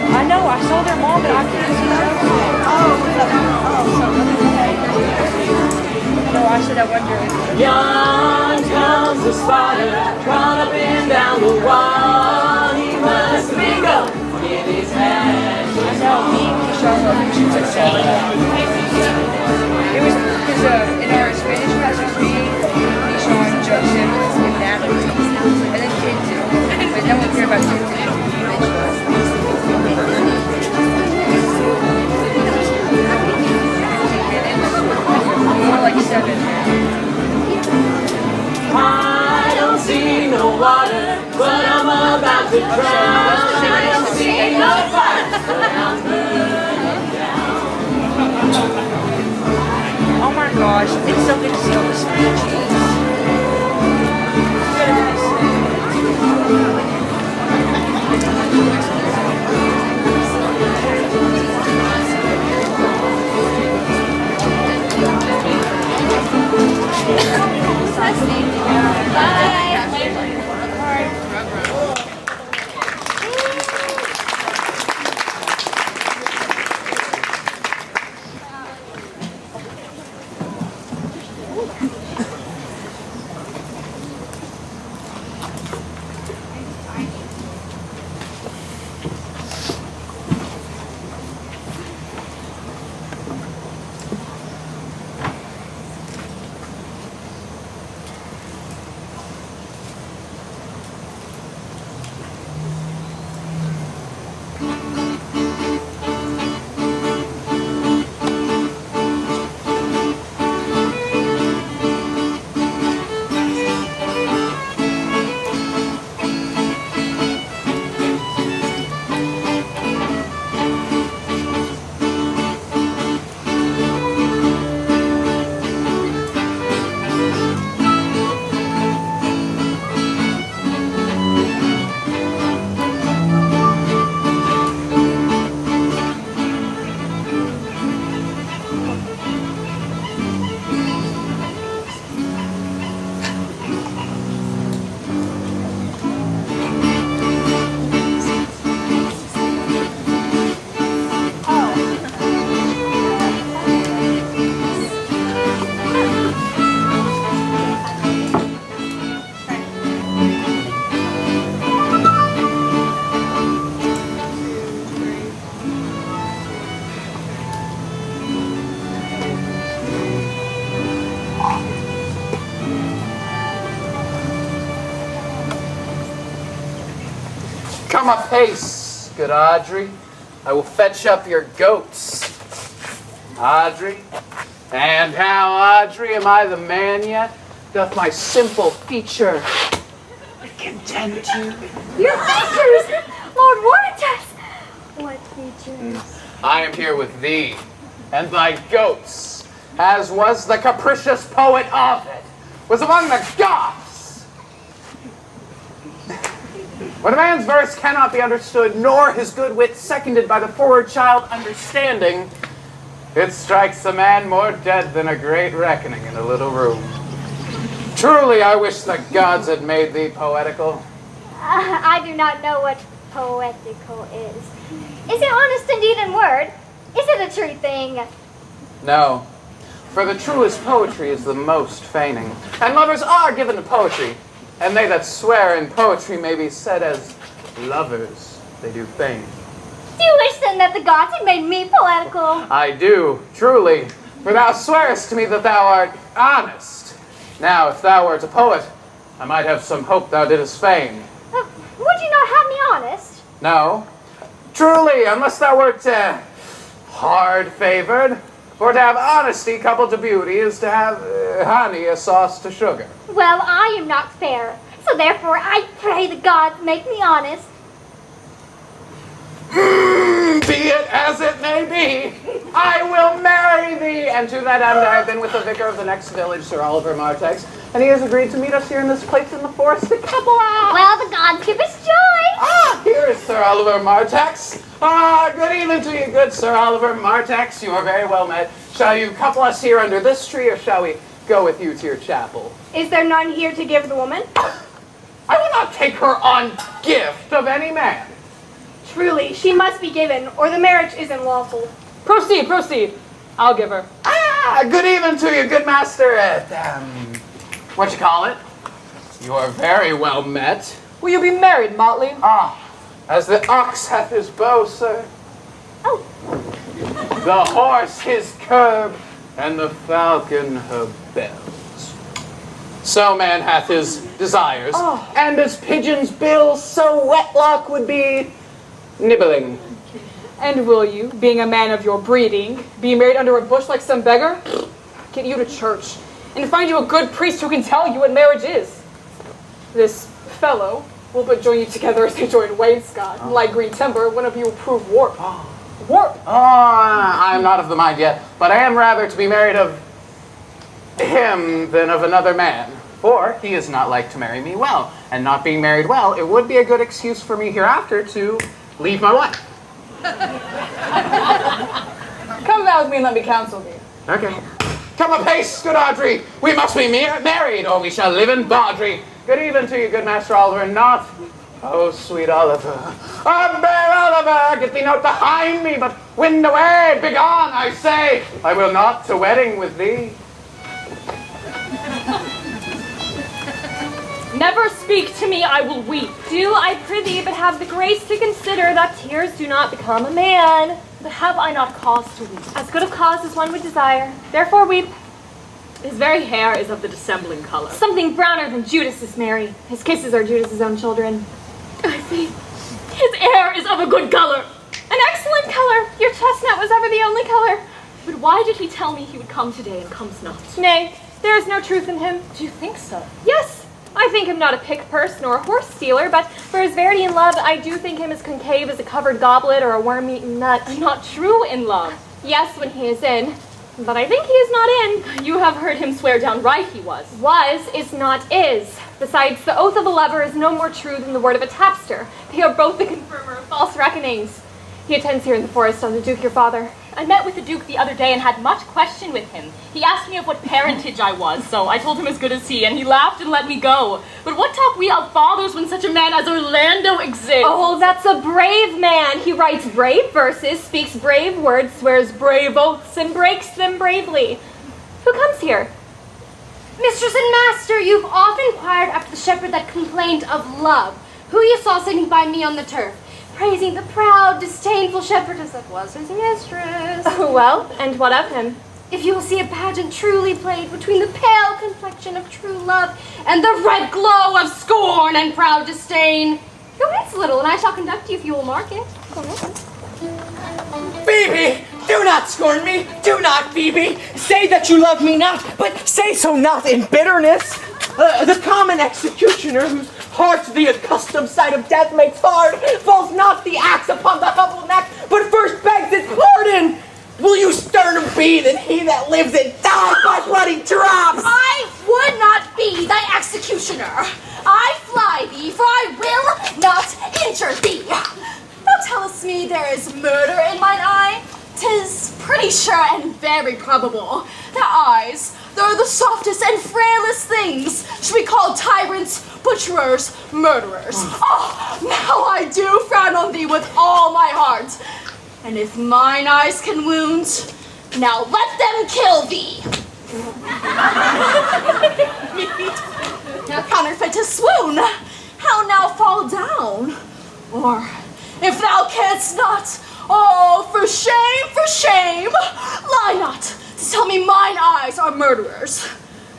I know, I saw their mom, but I couldn't see the other one. No, I said I wonder. Yon comes the spider, crawling up and down the wall. He must be going in his hand. I know, me and Keisha shoots like it was because in our Spanish class, it was me, Keisha, Joseph, and Natalie, and then kids. But no one cared about kids. More like 7. I don't see no water, but I'm about to drown. I don't see no fire, but I'm burning down. Oh my gosh, it's so good to see all the speeches. Come apace, good Audrey. I will fetch up your goats. Audrey? And how, Audrey, am I the man yet? Doth my simple feature content you? Your features! Lord Warrantus! What features? I am here with thee and thy goats, as was the capricious poet Ovid, was among the Goths. When a man's verse cannot be understood, nor his good wit seconded by the forward child understanding, it strikes a man more dead than a great reckoning in a little room. Truly, I wish the gods had made thee poetical. I do not know what poetical is. Is it honest indeed in word? Is it a true thing? No, for the truest poetry is the most feigning, and lovers are given to poetry, And they that swear in poetry may be said as lovers, they do feign. Do you wish then that the gods had made me poetical? I do, truly, for thou swearest to me that thou art honest. Now, if thou wert a poet, I might have some hope thou didst feign. Would you not have me honest? No, truly, unless thou wert hard-favored. For to have honesty coupled to beauty is to have honey a sauce to sugar. Well, I am not fair, so therefore I pray the gods make me honest. Be it as it may be, I will marry thee. And to that end, I have been with the vicar of the next village, Sir Oliver Martex, and he has agreed to meet us here in this place in the forest to couple out. Well, the gods give us joy. Here is Sir Oliver Martex. Good evening to you, good Sir Oliver Martex. You are very well met. Shall you couple us here under this tree, or shall we go with you to your chapel? Is there none here to give the woman? I will not take her on gift of any man. Truly, she must be given, or the marriage isn't lawful. Proceed, proceed. I'll give her. Good evening to you, good master. What you call it? You are very well met. Will you be married, Motley? As the ox hath his bow, sir. Oh. The horse his curb, and the falcon her bells. So man hath his desires, and as pigeon's bill, so wetlock would be nibbling. And will you, being a man of your breeding, be married under a bush like some beggar? Get you to church, and find you a good priest who can tell you what marriage is. This fellow will but join you together as they join wainscot, like green timber, one of you approve warp. Warp! I am not of the mind yet, but I am rather to be married of him than of another man. For he is not like to marry me well, and not being married well, it would be a good excuse for me hereafter to leave my wife. Come thou with me and let me counsel thee. Okay. Come apace, good Audrey. We must be married, or we shall live in bawdry. Good even to you, good Master Oliver, and not, oh, sweet Oliver. Bear Oliver, get thee not behind me, but wind away, begone, I say. I will not to wedding with thee. Never speak to me, I will weep. Do, I prithee, but have the grace to consider that tears do not become a man. But have I not cause to weep? As good a cause as one would desire. Therefore weep. His very hair is of the dissembling color. Something browner than Judas's, Mary. His kisses are Judas's own children. I see. His hair is of a good color. An excellent color. Your chestnut was ever the only color. But why did he tell me he would come today and comes not? Nay, there is no truth in him. Do you think so? Yes. I think him not a pick purse nor a horse stealer, but for his verity in love, I do think him as concave as a covered goblet or a worm-eaten nut. Not true in love. Yes, when he is in. But I think he is not in. You have heard him swear downright he was. Was is not is. Besides, the oath of a lover is no more true than the word of a tapster. They are both the confirmer of false reckonings. He attends here in the forest on the Duke your father. I met with the Duke the other day and had much question with him. He asked me of what parentage I was, so I told him as good as he, and he laughed and let me go. But what talk we of fathers when such a man as Orlando exists? Oh, that's a brave man. He writes brave verses, speaks brave words, swears brave oaths, and breaks them bravely. Who comes here? Mistress and master, you've often inquired after the shepherd that complained of love, who you saw sitting by me on the turf, praising the proud, disdainful shepherdess that was his mistress. Oh, well, and what of him? If you will see a pageant truly played between the pale complexion of true love and the red glow of scorn and proud disdain, go hence a little, and I shall conduct you if you will mark it. Phoebe, do not scorn me. Do not, Phoebe. Say that you love me not, but say so not in bitterness. The common executioner whose heart the accustomed sight of death makes hard, falls not the axe upon the humble neck, but first begs its pardon. Will you sterner be than he that lives and dies by bloody drops? I would not be thy executioner. I fly thee, for I will not injure thee. Thou tellest me there is murder in mine eye. 'Tis pretty sure and very probable that eyes, though the softest and frailest things, should be called tyrants, butcherers, murderers. Oh, now I do frown on thee with all my heart. And if mine eyes can wound, now let them kill thee. Now counterfeit to swoon. more. If thou canst not, oh, for shame, lie not to tell me mine eyes are murderers.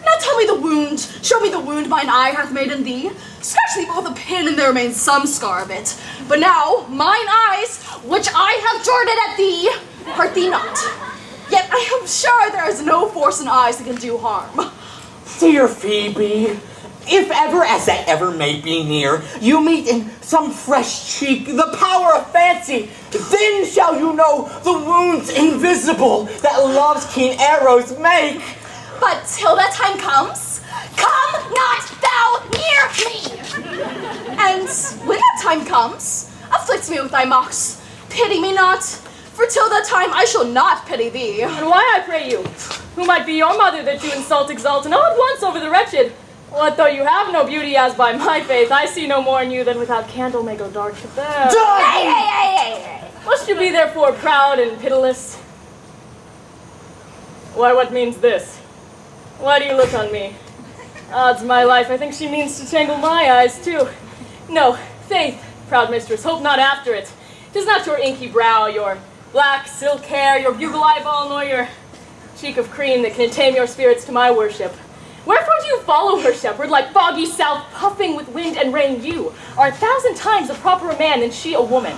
Now tell me the wound, show me the wound mine eye hath made in thee. Scratch thee both a pin, and there remains some scar of it. But now mine eyes, which I have darted at thee, hurt thee not. Yet I am sure there is no force in eyes that can do harm. Dear Phoebe, if ever, as that ever may be near, you meet in some fresh cheek the power of fancy, then shall you know the wounds invisible that love's keen arrows make. But till that time comes, come not thou near me! And when that time comes, afflict me with thy mocks. Pity me not, for till that time I shall not pity thee. And why, I pray you? Who might be your mother that you insult, exalt, and all at once over the wretched? What though you have no beauty, as by my faith, I see no more in you than without candle may go dark to bed. Hey. Must you be therefore proud and pitiless? Why, what means this? Why do you look on me? Odds my life, I think she means to tangle my eyes, too. No, faith, proud mistress, hope not after it. 'Tis not your inky brow, your black silk hair, your bugle eyeball, nor your cheek of cream that can tame your spirits to my worship. Wherefore do you follow her, shepherd, like foggy south, puffing with wind and rain? You are 1,000 times a properer man than she a woman.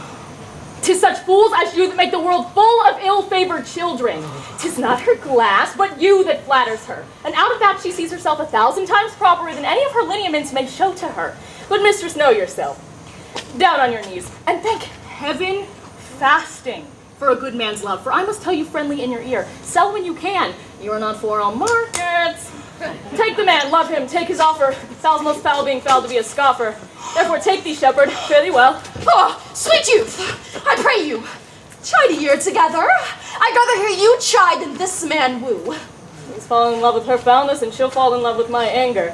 'Tis such fools as you that make the world full of ill-favored children. 'Tis not her glass, but you that flatters her. And out of that she sees herself 1,000 times properer than any of her lineaments may show to her. But mistress, know yourself. Down on your knees, and thank heaven fasting for a good man's love. For I must tell you friendly in your ear, sell when you can. You are not for all markets. Take the man, love him, take his offer. Foul's most foul, being foul to be a scoffer. Therefore take thee, shepherd, fare thee well. Oh, sweet youth, I pray you, chide a year together. I'd rather hear you chide than this man woo. He's fallen in love with her foulness, and she'll fall in love with my anger.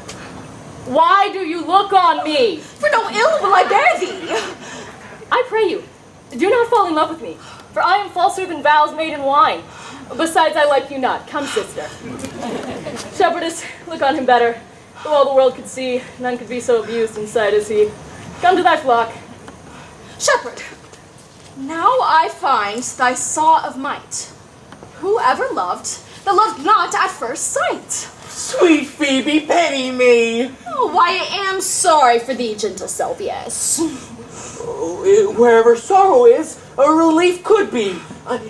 Why do you look on me? For no ill will I bear thee. I pray you, do not fall in love with me, for I am falser than vows made in wine. Besides, I like you not. Come, sister. Shepherdess, look on him better. Though all the world could see, none could be so abused in sight as he. Come to thy flock. Shepherd, now I find thy saw of might. Who ever loved, that loved not at first sight? Sweet Phoebe, pity me. Oh, why, I am sorry for thee, gentle Sylvius. Wherever sorrow is, a relief could be.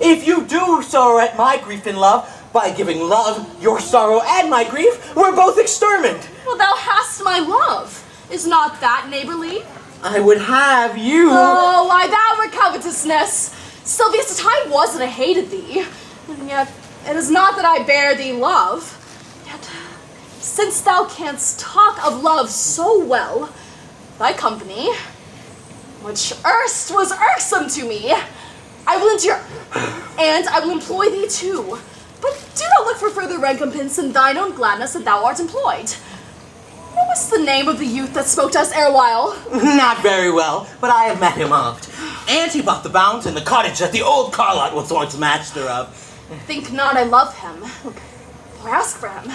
If you do sorrow at my grief and love, by giving love, your sorrow and my grief, we're both extermined. Well, thou hast my love. Is not that neighborly? I would have you. Oh, why thou were covetousness. Sylvius, the time was that I hated thee. And yet, it is not that I bear thee love. Yet, since thou canst talk of love so well, thy company, which erst was irksome to me, I will endure, and I will employ thee too. But do not look for further recompense in thine own gladness that thou art employed. What was the name of the youth that spoke to us erewhile? Not very well, but I have met him oft. And he bought the bounds in the cottage that the old Carlot was once master of. Think not I love him, or ask for him.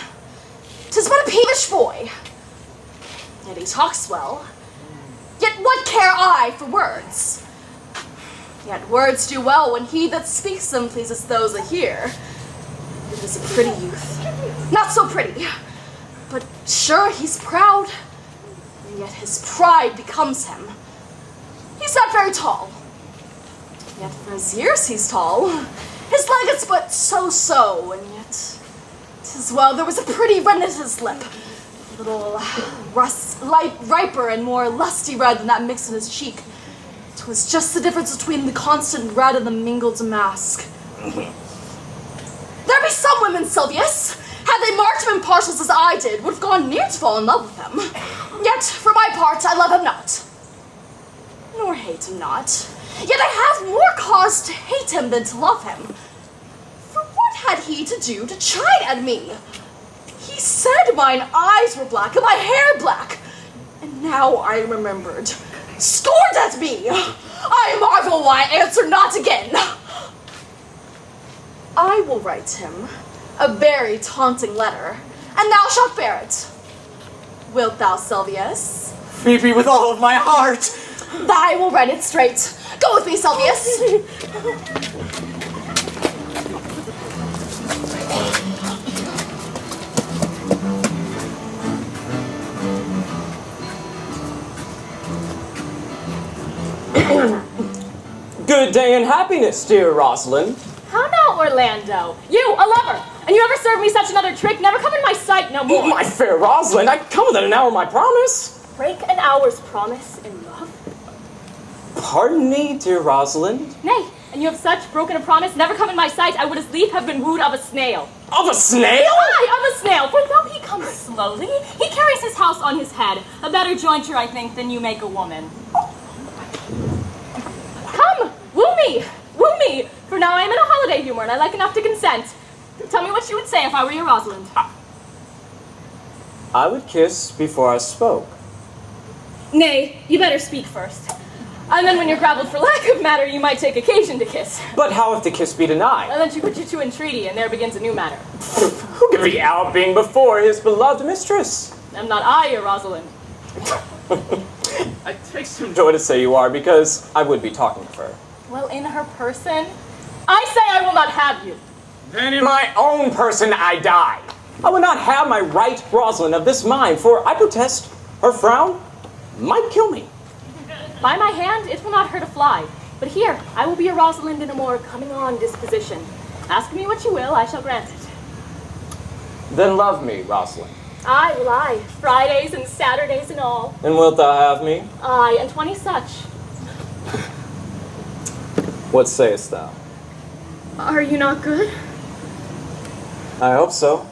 'Tis but a peevish boy. Yet he talks well. Yet what care I for words? Yet words do well when he that speaks them pleases those that hear. It is a pretty youth. Not so pretty, but sure he's proud. And yet his pride becomes him. He's not very tall. Yet for his years he's tall. His leg is but so-so, and yet 'tis well there was a pretty redness in his lip. A little riper and more lusty red than that mixed in his cheek. 'Twas just the difference between the constant red and the mingled damask. There be some women, Sylvius, had they marked him in partials as I did, would have gone near to fall in love with him. Yet, for my part, I love him not. Nor hate him not. Yet I have more cause to hate him than to love him. For what had he to do to chide at me? He said mine eyes were black and my hair black. And now I am remembered. Scorned at me! I marvel why I answer not again. I will write him a very taunting letter, and thou shalt bear it. Wilt thou, Sylvius? Phoebe, with all of my heart. I will run it straight. Go with me, Sylvius. Good day and happiness, dear Rosalind. How now, Orlando? You, a lover! And you ever served me such another trick? Never come in my sight no more. My fair Rosalind, I come within an hour of my promise. Break an hour's promise in love? Pardon me, dear Rosalind. Nay, and you have such broken a promise, never come in my sight, I would as lief have been wooed of a snail. Of a snail? Aye, of a snail, for though he comes slowly, he carries his house on his head. A better jointure, I think, than you make a woman. Come, woo me, for now I am in a holiday humor, and I like enough to consent. Tell me what you would say if I were your Rosalind. I would kiss before I spoke. Nay, you better speak first. And then when you're grappled for lack of matter, you might take occasion to kiss. But how if the kiss be denied? And then she puts you to entreaty, and there begins a new matter. Who can be out being before his beloved mistress? Am not I your Rosalind? I take some joy to say you are, because I would be talking of her. Well, in her person, I say I will not have you. Then in my own person I die. I would not have my right Rosalind of this mind, for I protest, her frown might kill me. By my hand, it will not hurt a fly. But here, I will be a Rosalind in a more coming-on disposition. Ask me what you will, I shall grant it. Then love me, Rosalind. Aye, will I. Fridays and Saturdays and all. And wilt thou have me? Aye, and 20 such. What sayest thou? Are you not good? I hope so.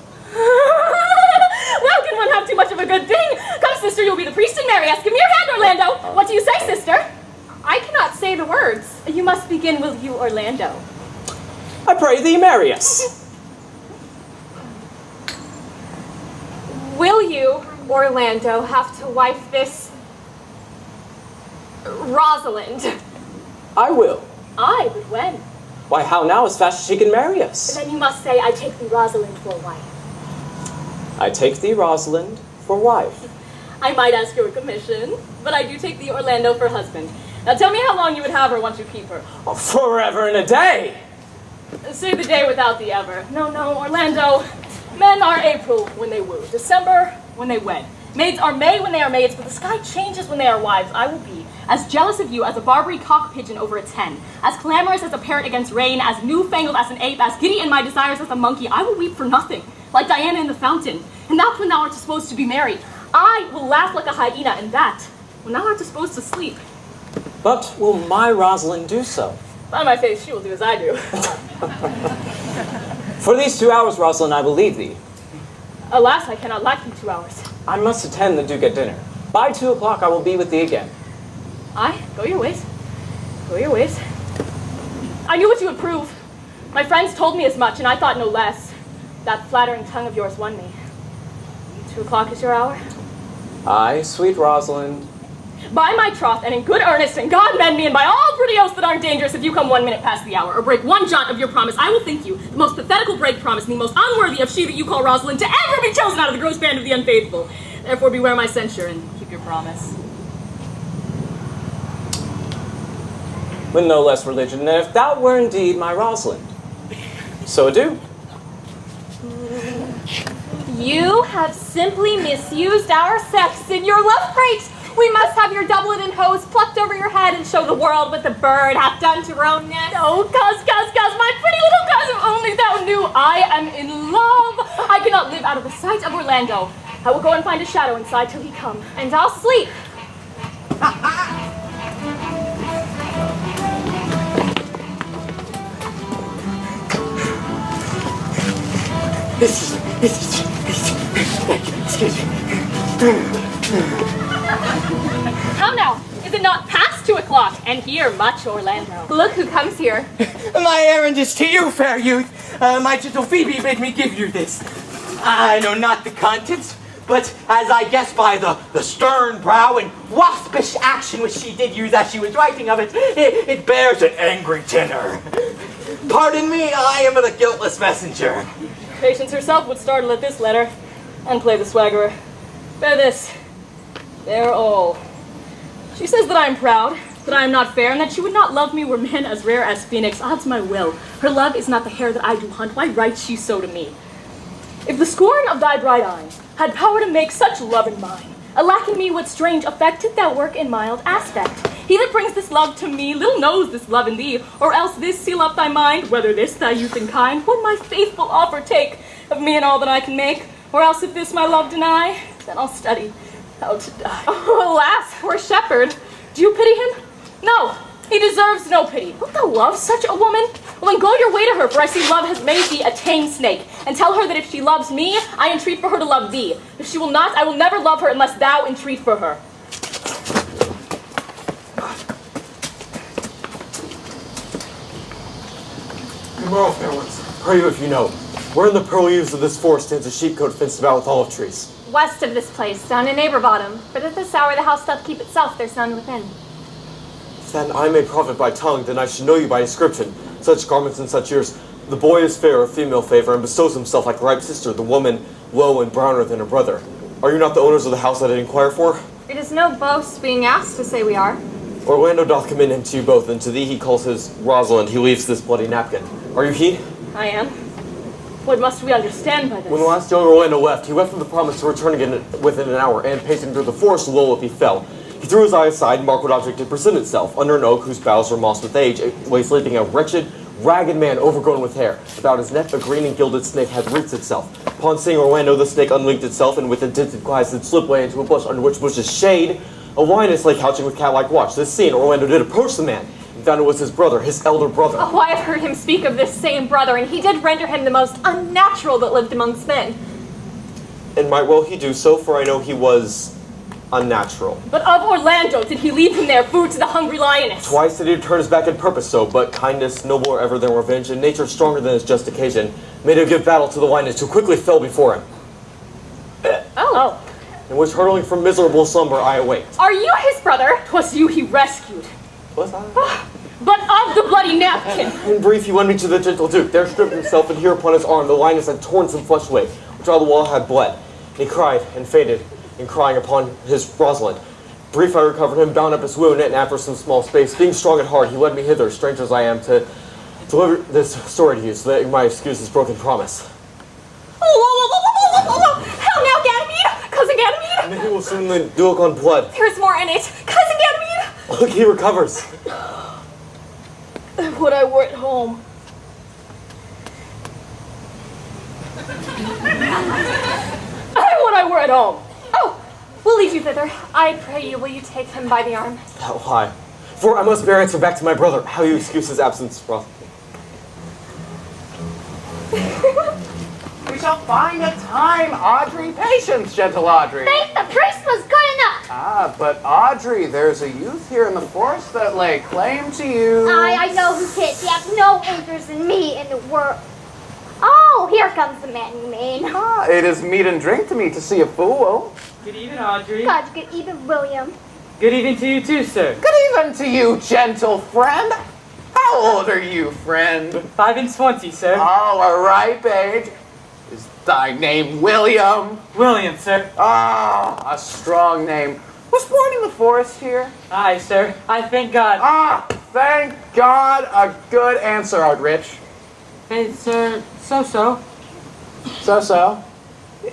Well, can one have too much of a good thing? Come, sister, you'll be the priest and marry us. Give me your hand, Orlando. What do you say, sister? I cannot say the words. You must begin, will you, Orlando? I pray thee, marry us. Will you, Orlando, have to wife this Rosalind? I will. Aye, but when? Why, how now, as fast as she can marry us? Then you must say, I take thee, Rosalind, for wife. I take thee, Rosalind, for wife. I might ask your commission, but I do take thee, Orlando, for husband. Now tell me how long you would have her once you keep her. Oh, forever and a day. Say the day without the ever. No, Orlando. Men are April when they woo, December when they wed. Maids are May when they are maids, but the sky changes when they are wives. I will be as jealous of you as a Barbary cock pigeon over its hen, as clamorous as a parrot against rain, as newfangled as an ape, as giddy in my desires as a monkey. I will weep for nothing, like Diana in the fountain. And that's when thou art supposed to be married. I will laugh like a hyena, and that when thou art supposed to sleep. But will my Rosalind do so? By my faith, she will do as I do. For these 2 hours, Rosalind, I will leave thee. Alas, I cannot lack thee 2 hours. I must attend the Duke at dinner. By 2 o'clock, I will be with thee again. Aye, go your ways. Go your ways. I knew what you would prove. My friends told me as much, and I thought no less. That flattering tongue of yours won me. 2 o'clock is your hour? Aye, sweet Rosalind. By my troth, and in good earnest, and God mend me, and by all pretty oaths that aren't dangerous, if you come 1 minute past the hour, or break one jot of your promise, I will think you the most pathetical break promise, and the most unworthy of she that you call Rosalind to ever be chosen out of the gross band of the unfaithful. Therefore beware my censure, and keep your promise. With no less religion than if thou were indeed my Rosalind. So adieu. You have simply misused our sex in your love crate. We must have your doublet and hose plucked over your head and show the world what the bird hath done to her own nest. Oh, Cuz, my pretty little Cuz, if only thou knew I am in love. I cannot live out of the sight of Orlando. I will go and find a shadow inside till he come, and I'll sleep. Excuse me. How now? Is it not past 2 o'clock? And here much Orlando. Look who comes here. My errand is to you, fair youth. My gentle Phoebe bid me give you this. I know not the contents, but as I guess by the stern brow and waspish action which she did use as she was writing of it, it bears an angry tenor. Pardon me, I am the guiltless messenger. Patience herself would startle at this letter, and play the swaggerer. Bear this. Bear all. She says that I am proud, that I am not fair, and that she would not love me were men as rare as Phoenix. Odds my will. Her love is not the hare that I do hunt. Why writes she so to me? If the scorn of thy bright eye had power to make such love in mine, alack in me what strange effect did thou work in mild aspect. He that brings this love to me little knows this love in thee, or else this seal up thy mind, whether this thy youth and kind would my faithful offer take of me and all that I can make, or else if this my love deny, then I'll study how to die. Oh, alas, poor shepherd, do you pity him? No, he deserves no pity. Wilt thou love such a woman? Well, then go your way to her, for I see love has made thee a tame snake, and tell her that if she loves me, I entreat for her to love thee. If she will not, I will never love her unless thou entreat for her. Tomorrow, fair ones, pray you if you know, where in the purlieus of this forest stands a sheepcote fenced about with olive trees? West of this place, down in Neighbor Bottom, but at this hour the house doth keep itself, there's none within. Then I may profit by tongue, then I should know you by description. Such garments and such years. The boy is fair of female favor, and bestows himself like a ripe sister, the woman low and browner than her brother. Are you not the owners of the house that I inquire for? It is no boast being asked to say we are. Orlando doth commend him to you both, and to thee he calls his Rosalind. He leaves this bloody napkin. Are you he? I am. What must we understand by this? When the last young Orlando left, he left with the promise to return again within an hour, and pacing through the forest, lo, if he fell. He threw his eye aside and marked what object had presented itself. Under an oak whose boughs were mossed with age, lay sleeping a wretched, ragged man overgrown with hair. About his neck a green and gilded snake had wreathed itself. Upon seeing Orlando, the snake unlinked itself, and with indented claws did slip away into a bush, under which bush's shade a lioness lay couching with cat-like watch. This seen, Orlando did approach the man, and found it was his brother, his elder brother. Oh, I have heard him speak of this same brother, and he did render him the most unnatural that lived amongst men. And might well he do so, for I know he was unnatural. But of Orlando did he leave him there, food to the hungry lioness? Twice did he turn his back in purpose so, but kindness nobler ever than revenge, and nature stronger than his just occasion, made him give battle to the lioness, who quickly fell before him. Oh. In which, hurtling from miserable slumber, I awaked. Are you his brother? 'Twas you he rescued. Was I? But of the bloody napkin! In brief, he led me to the gentle Duke. There stripped himself, and here upon his arm the lioness had torn some flesh away, which all the while had bled. And he cried and fainted, in crying upon his Rosalind. Brief, I recovered him, bound up his wound, and after some small space, being strong at heart, he led me hither, strange as I am, to deliver this story to you, so that you might excuse his broken promise. How now, Ganymede? Cousin Ganymede? And he will soon do look on blood. There's more in it. Cousin Ganymede! Look, he recovers. Would I were at home. Would I were at home. Oh, we'll lead you thither. I pray you, will you take him by the arm? Why? For I must bear answer back to my brother. How you excuse his absence, Roth? We shall find a time, Audrey. Patience, gentle Audrey. Faith, the priest was good enough. Ah, but Audrey, there's a youth here in the forest that lay claim to you. I know who tis. He has no interest in me in the world. Oh, here comes the man you mean. Ah, it is meat and drink to me to see a fool. Good evening, Audrey. God, good evening, William. Good evening to you too, sir. Good evening to you, gentle friend. How old are you, friend? 5 and 20, sir. Oh, a ripe age. Is thy name William? William, sir. Ah, a strong name. Was born in the forest here? Aye, sir. I thank God. Ah, thank God. A good answer, Ardrich. Hey, sir. So-so. So-so.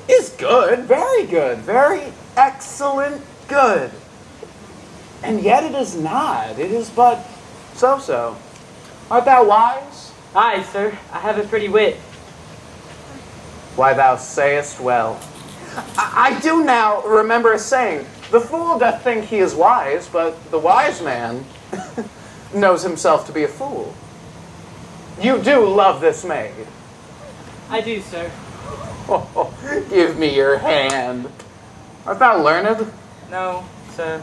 Is good. Very good. Very excellent good. And yet it is not. It is but so-so. Art thou wise? Aye, sir. I have a pretty wit. Why, thou sayest well. I do now remember a saying, the fool doth think he is wise, but the wise man knows himself to be a fool. You do love this maid. I do, sir. Oh, give me your hand. Art thou learned? No, sir.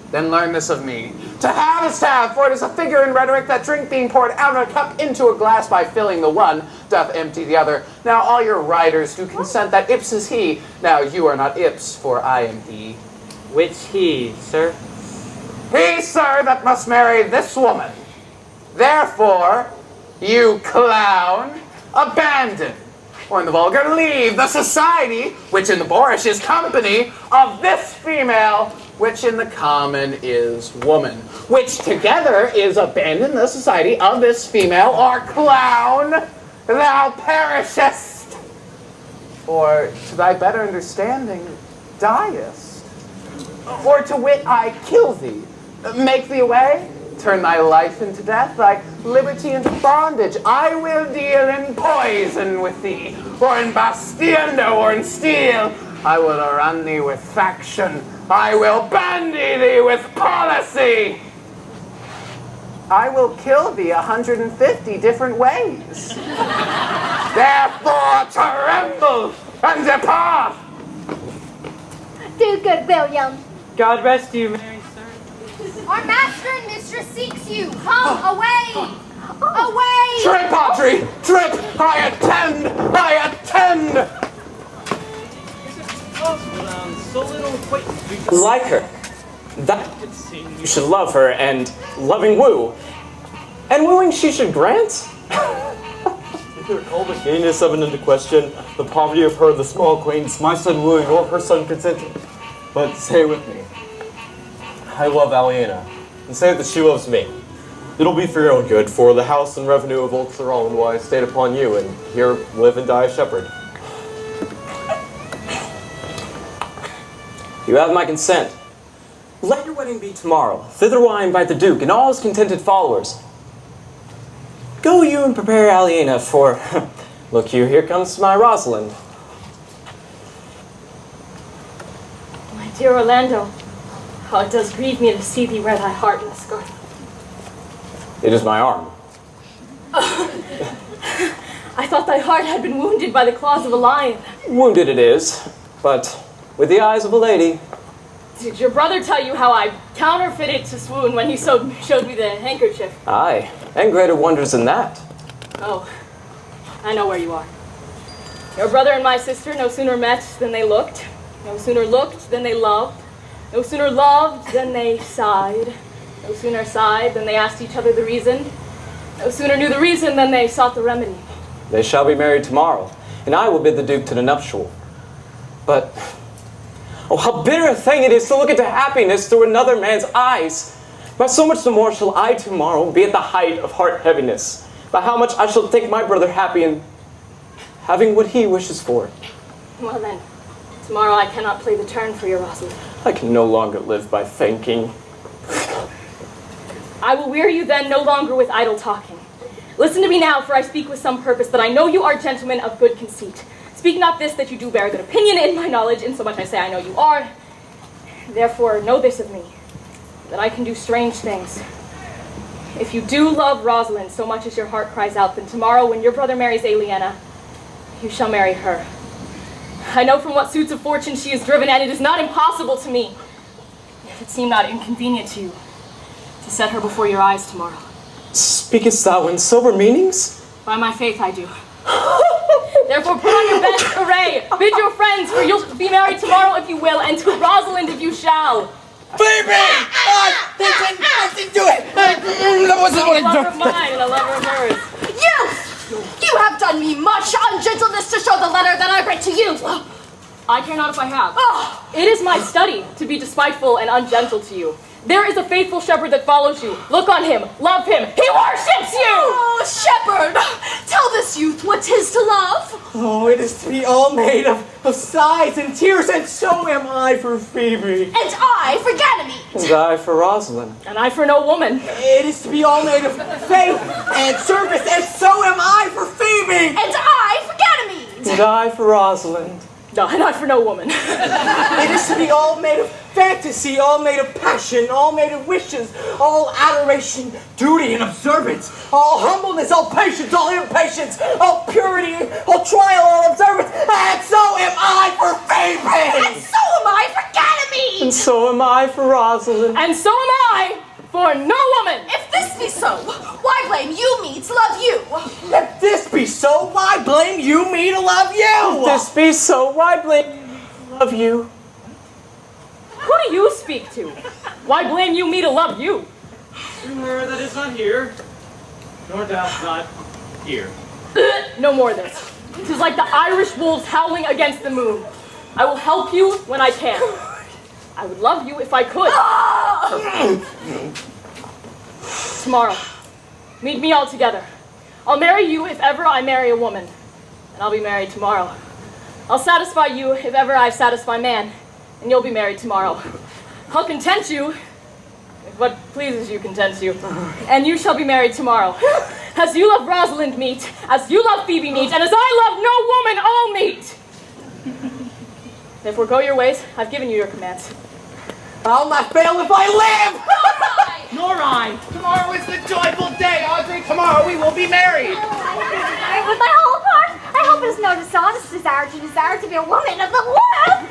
Then learn this of me. To have is to have, for it is a figure in rhetoric that drink being poured out of a cup into a glass by filling the one, doth empty the other. Now all your writers do consent that Ips is he. Now you are not Ips, for I am he. Which he, sir? He, sir, that must marry this woman. Therefore, you clown, abandon, or in the vulgar, leave the society, which in the boorish is company, of this female which in the common is woman, which together is abandon the society of this female, or clown, thou perishest, or to thy better understanding, diest, or to wit, I kill thee, make thee away, turn thy life into death, thy liberty into bondage. I will deal in poison with thee, or in bastiendo, or in steel. I will run thee with faction. I will bandy thee with policy. I will kill thee 150 different ways. Therefore tremble and depart. Do good, William. God rest you, Mary, sir. Our master and mistress seeks you. Come away. Away. Trip, Audrey! Trip! I attend! I attend! Like her. That you should love her, and loving woo. And wooing she should grant? Neither call the gayness of it into question, the poverty of her, the small acquaintance, my son wooing, or her son consenting. But say it with me. I love Aliena, and say that she loves me. It'll be for your own good, for the house and revenue of old Sir Roland will I stayed upon you, and here live and die a shepherd. You have my consent. Let your wedding be tomorrow. Thither will I invite the Duke and all his contented followers. Go you and prepare Aliena for... Look you, here comes my Rosalind. My dear Orlando, how it does grieve me to see thee wear thy heart in a scarf. It is my arm. I thought thy heart had been wounded by the claws of a lion. Wounded it is, but with the eyes of a lady. Did your brother tell you how I counterfeited to swoon when he showed me the handkerchief? Aye, and greater wonders than that. Oh, I know where you are. Your brother and my sister no sooner met than they looked, no sooner looked than they loved, no sooner loved than they sighed, no sooner sighed than they asked each other the reason, no sooner knew the reason than they sought the remedy. They shall be married tomorrow, and I will bid the Duke to the nuptial. But, oh, how bitter a thing it is to look into happiness through another man's eyes. By so much the more shall I tomorrow be at the height of heart heaviness, by how much I shall think my brother happy in having what he wishes for. Well then, tomorrow I cannot play the turn for your Rosalind. I can no longer live by thinking. I will weary you then no longer with idle talking. Listen to me now, for I speak with some purpose, that I know you are gentlemen of good conceit. Speak not this, that you do bear good opinion in my knowledge, insomuch I say I know you are. Therefore, know this of me, that I can do strange things. If you do love Rosalind so much as your heart cries out, then tomorrow when your brother marries Aliena, you shall marry her. I know from what suits of fortune she is driven, and it is not impossible to me, if it seem not inconvenient to you, to set her before your eyes tomorrow. Speakest thou in sober meanings? By my faith, I do. Therefore, put on your best array, bid your friends, for you'll be married tomorrow if you will, and to Rosalind if you shall. Baby! I didn't do it! That wasn't what I A lover of mine and a lover of hers. You have done me much ungentleness to show the letter that I write to you. I care not if I have. It is my study to be despiteful and ungentle to you. There is a faithful shepherd that follows you. Look on him, love him, he worships you! Oh, shepherd, tell this youth what 'tis to love. Oh, it is to be all made of sighs and tears, and so am I for Phoebe. And I for Ganymede. And I for Rosalind. And I for no woman. It is to be all made of faith and service, and so am I for Phoebe. And I for Ganymede. And I for Rosalind. No, and I for no woman. It is to be all made of fantasy, all made of passion, all made of wishes, all adoration, duty, and observance, all humbleness, all patience, all impatience, all purity, all trial, all observance, and so am I for Phoebe! And so am I for Ganymede! And so am I for Rosalind. And so am I for no woman! If this be so, why blame you me to love you? If this be so, why blame you me to love you? If this be so, why blame you to love you? Who do you speak to? Why blame you me to love you? To her that is not here, nor doth not hear. No more of this. 'Tis like the Irish wolves howling against the moon. I will help you when I can. I would love you if I could. Tomorrow, meet me all together. I'll marry you if ever I marry a woman, and I'll be married tomorrow. I'll satisfy you if ever I satisfy man, and you'll be married tomorrow. I'll content you if what pleases you contents you, and you shall be married tomorrow. As you love Rosalind meet, as you love Phoebe meet, and as I love no woman all meet. Therefore go your ways. I've given you your commands. I'll not fail if I live! Nor I. Tomorrow is the joyful day, Audrey. Tomorrow we will be married. With my whole heart, I hope it is no dishonest desire to be a woman of the world.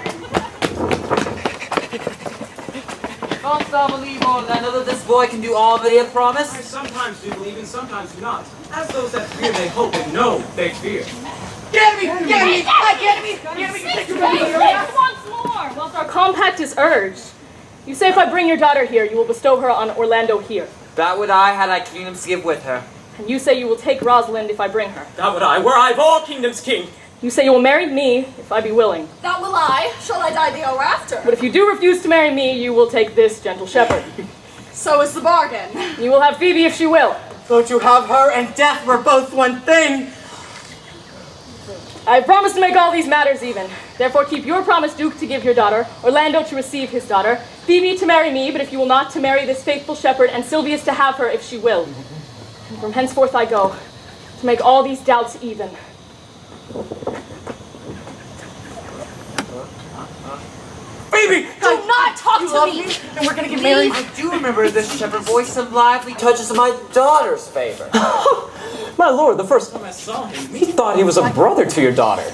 Canst thou believe, Orlando, that this boy can do all that he hath promised? I sometimes do believe and sometimes do not. As those that fear, they hope, and know they fear. Get me! Once more, whilst our compact is urged. You say if I bring your daughter here, you will bestow her on Orlando here. That would I, had I kingdoms to give with her. And you say you will take Rosalind if I bring her. That would I, were I of all kingdoms king. You say you will marry me if I be willing. That will I, shall I die the hour after. But if you do refuse to marry me, you will take this gentle shepherd. So is the bargain. You will have Phoebe if she will. Don't you have her and death were both one thing? I have promised to make all these matters even. Therefore keep your promise, Duke, to give your daughter, Orlando to receive his daughter, Phoebe to marry me, but if you will not, to marry this faithful shepherd, and Silvius to have her if she will. And from henceforth I go, to make all these doubts even. Phoebe! Do not talk to me! And we're gonna get married. I do remember this shepherd voice, some lively touches of my daughter's favor. My lord, the first time I saw him, he thought he was a brother to your daughter.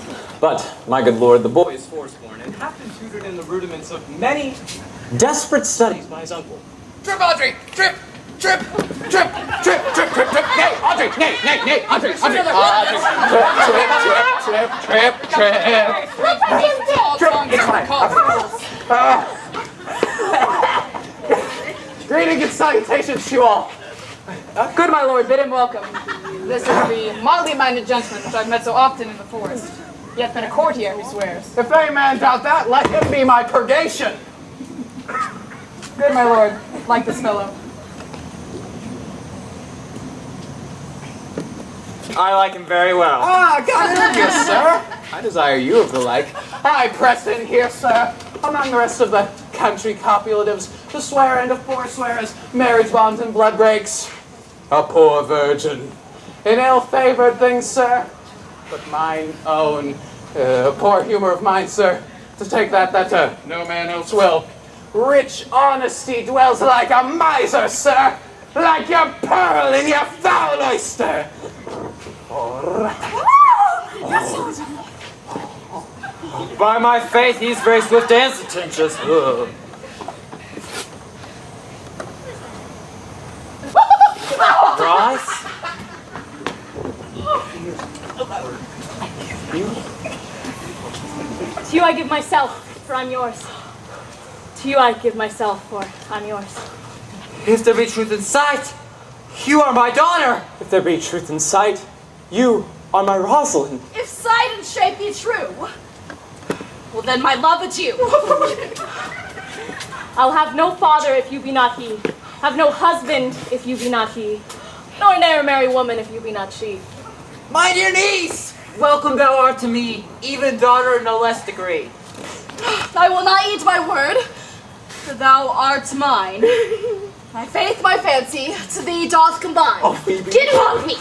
But, my good lord, the boy is forsworn and hath been tutored in the rudiments of many desperate studies by his uncle. Trip, Audrey! Trip! Nay, Audrey! Nay, Audrey! Trip! It's fine. Greetings and salutations to you all. Good, my lord, bid him welcome. This is the mildly-minded gentleman which I've met so often in the forest. He hath been a courtier, he swears. If any man doubt that, let him be my purgation. Good, my lord, like this fellow. I like him very well. God you, sir. I desire you of the like. I press in here, sir, among the rest of the country copulatives, to swear and to forswear as marriage bonds and blood breaks. A poor virgin. In ill-favored things, sir, but mine own poor humor of mine, sir, to take that no man else will. Rich honesty dwells like a miser, sir, like your pearl in your foul oyster. By my faith, he's very swift and sententious. Rise. To you I give myself, for I'm yours. To you I give myself, for I'm yours. If there be truth in sight, you are my daughter. If there be truth in sight, you are my Rosalind. If sight and shape be true, well then my love adieu. I'll have no father if you be not he. Have no husband if you be not he. Nor ne'er marry woman if you be not she. My dear niece, welcome thou art to me, even daughter in no less degree. I will not eat my word, for thou art mine. My faith, my fancy, to thee doth combine. Oh, Phoebe. Get off me!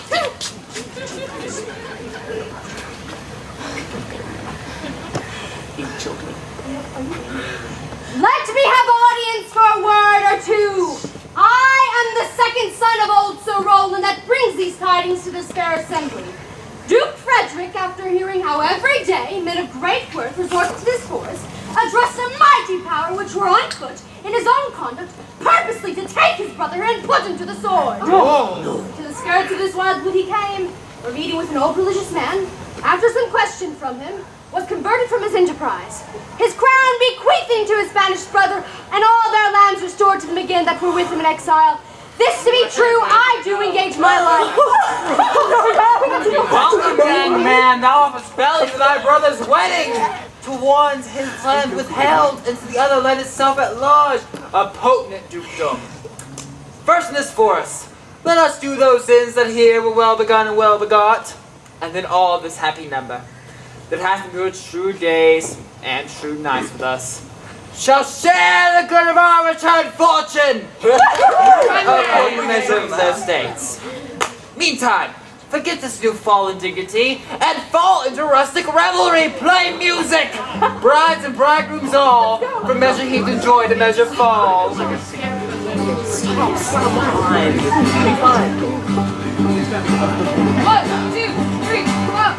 Let me have audience for a word or two. I am the second son of old Sir Roland that brings these tidings to this fair assembly. Duke Frederick, after hearing how every day men of great worth resorted to this forest, addressed a mighty power which were on foot in his own conduct, purposely to take his brother and put him to the sword. Oh. To the skirts of this wild wood he came, where meeting with an old religious man, after some question from him, was converted from his enterprise, his crown bequeathing to his banished brother, and all their lands restored to them again that were with him in exile. This to be true, I do engage my life. Welcome, young man, thou hast belly for thy brother's wedding. To one his land withheld, and to the other led itself at large, a potent dukedom. First in this forest, let us do those sins that here were well begun and well begot, and then all this happy number, that hath endured true days and true nights with us, shall share the good of our returned fortune, according to the measure of their states. Meantime, forget this new fallen dignity, and fall into rustic revelry, play music! Brides and bridegrooms all, from measure heaped in joy to measure fall. Stop, fine. Be fine. 1, 2, 3, up!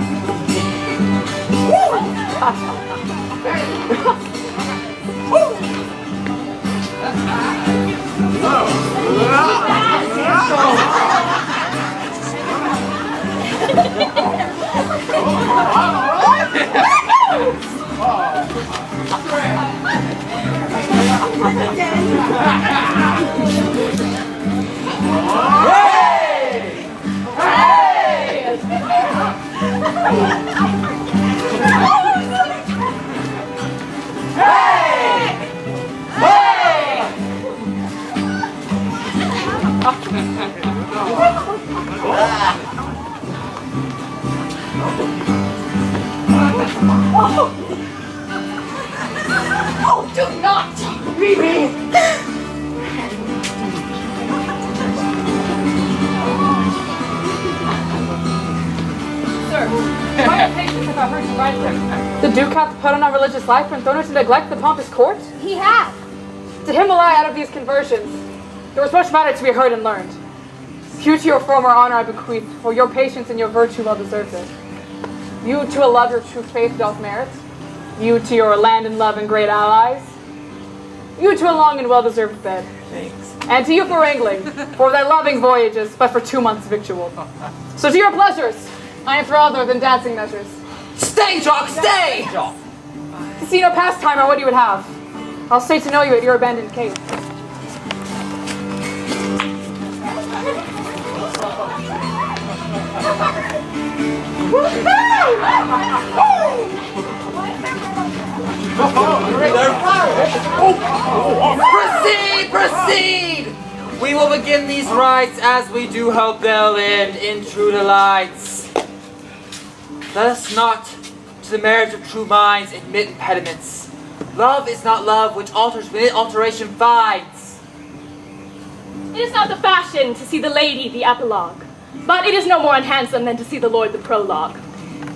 Oh, do not leave me! Sir, my patience if I heard you rightly. The Duke hath put on a religious life and thrown her to neglect the pompous court? He hath. To him will I out of these conversions. There was much matter to be heard and learned. You to your former honor I bequeath, for your patience and your virtue well deserved it. You to a love your true faith doth merit. You to your land and love and great allies. You to a long and well-deserved bed. Thanks. And to you for wrangling, for thy loving voyages, but for 2 months' victual. So to your pleasures, I am for other than dancing measures. Stay, Jock, stay! To see no pastime or what you would have. I'll stay to know you at your abandoned cave. Proceed, proceed! We will begin these rites as we do hope they'll end in true delights. Let us not, to the marriage of true minds, admit impediments. Love is not love which alters when it alteration finds. It is not the fashion to see the lady the epilogue, but it is no more unhandsome than to see the lord the prologue.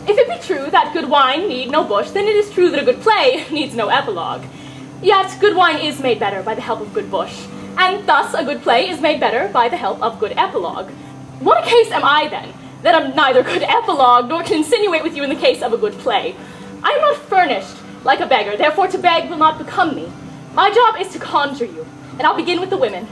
If it be true that good wine need no bush, then it is true that a good play needs no epilogue. Yet good wine is made better by the help of good bush, and thus a good play is made better by the help of good epilogue. What a case am I then, that am neither good epilogue nor can insinuate with you in the case of a good play? I am not furnished like a beggar, therefore to beg will not become me. My job is to conjure you, and I'll begin with the women.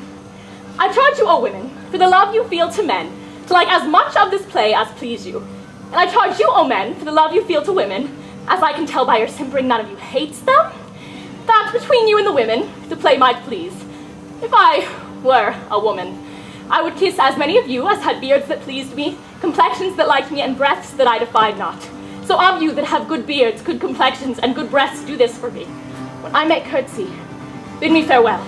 I charge you, O women, for the love you feel to men, to like as much of this play as please you. And I charge you, O men, for the love you feel to women, as I can tell by your simpering none of you hates them, that between you and the women, the play might please. If I were a woman, I would kiss as many of you as had beards that pleased me, complexions that liked me, and breaths that I defied not. So of you that have good beards, good complexions, and good breaths, do this for me. When I make curtsy, bid me farewell.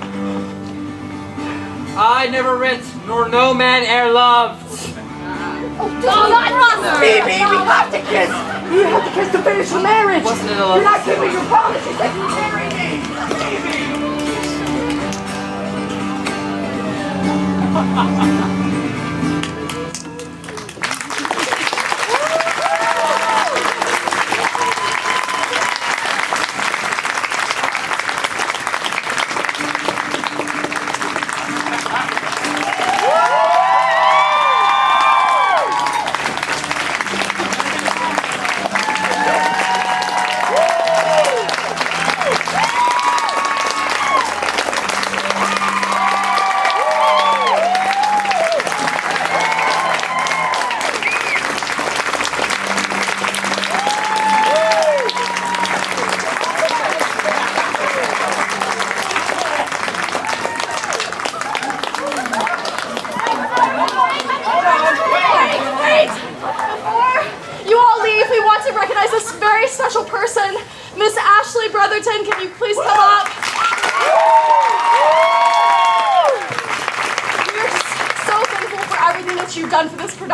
I never writ, nor no man e'er loved. Oh, do not run! Baby, we have to kiss. You have to kiss to finish the marriage. Wasn't it a love? You're not keeping your promise. You said you'd marry me.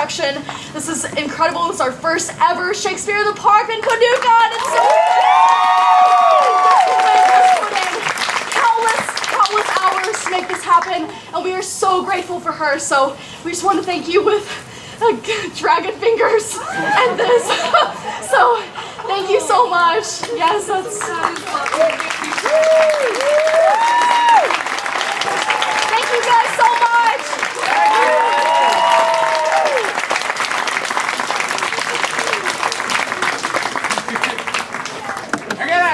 production. This is incredible. It's our first ever Shakespeare in the Park in Paducah, and it's so countless hours to make this happen, and we are so grateful for her. So we just want to thank you with dragon fingers and this. So thank you so much. Yes, that's.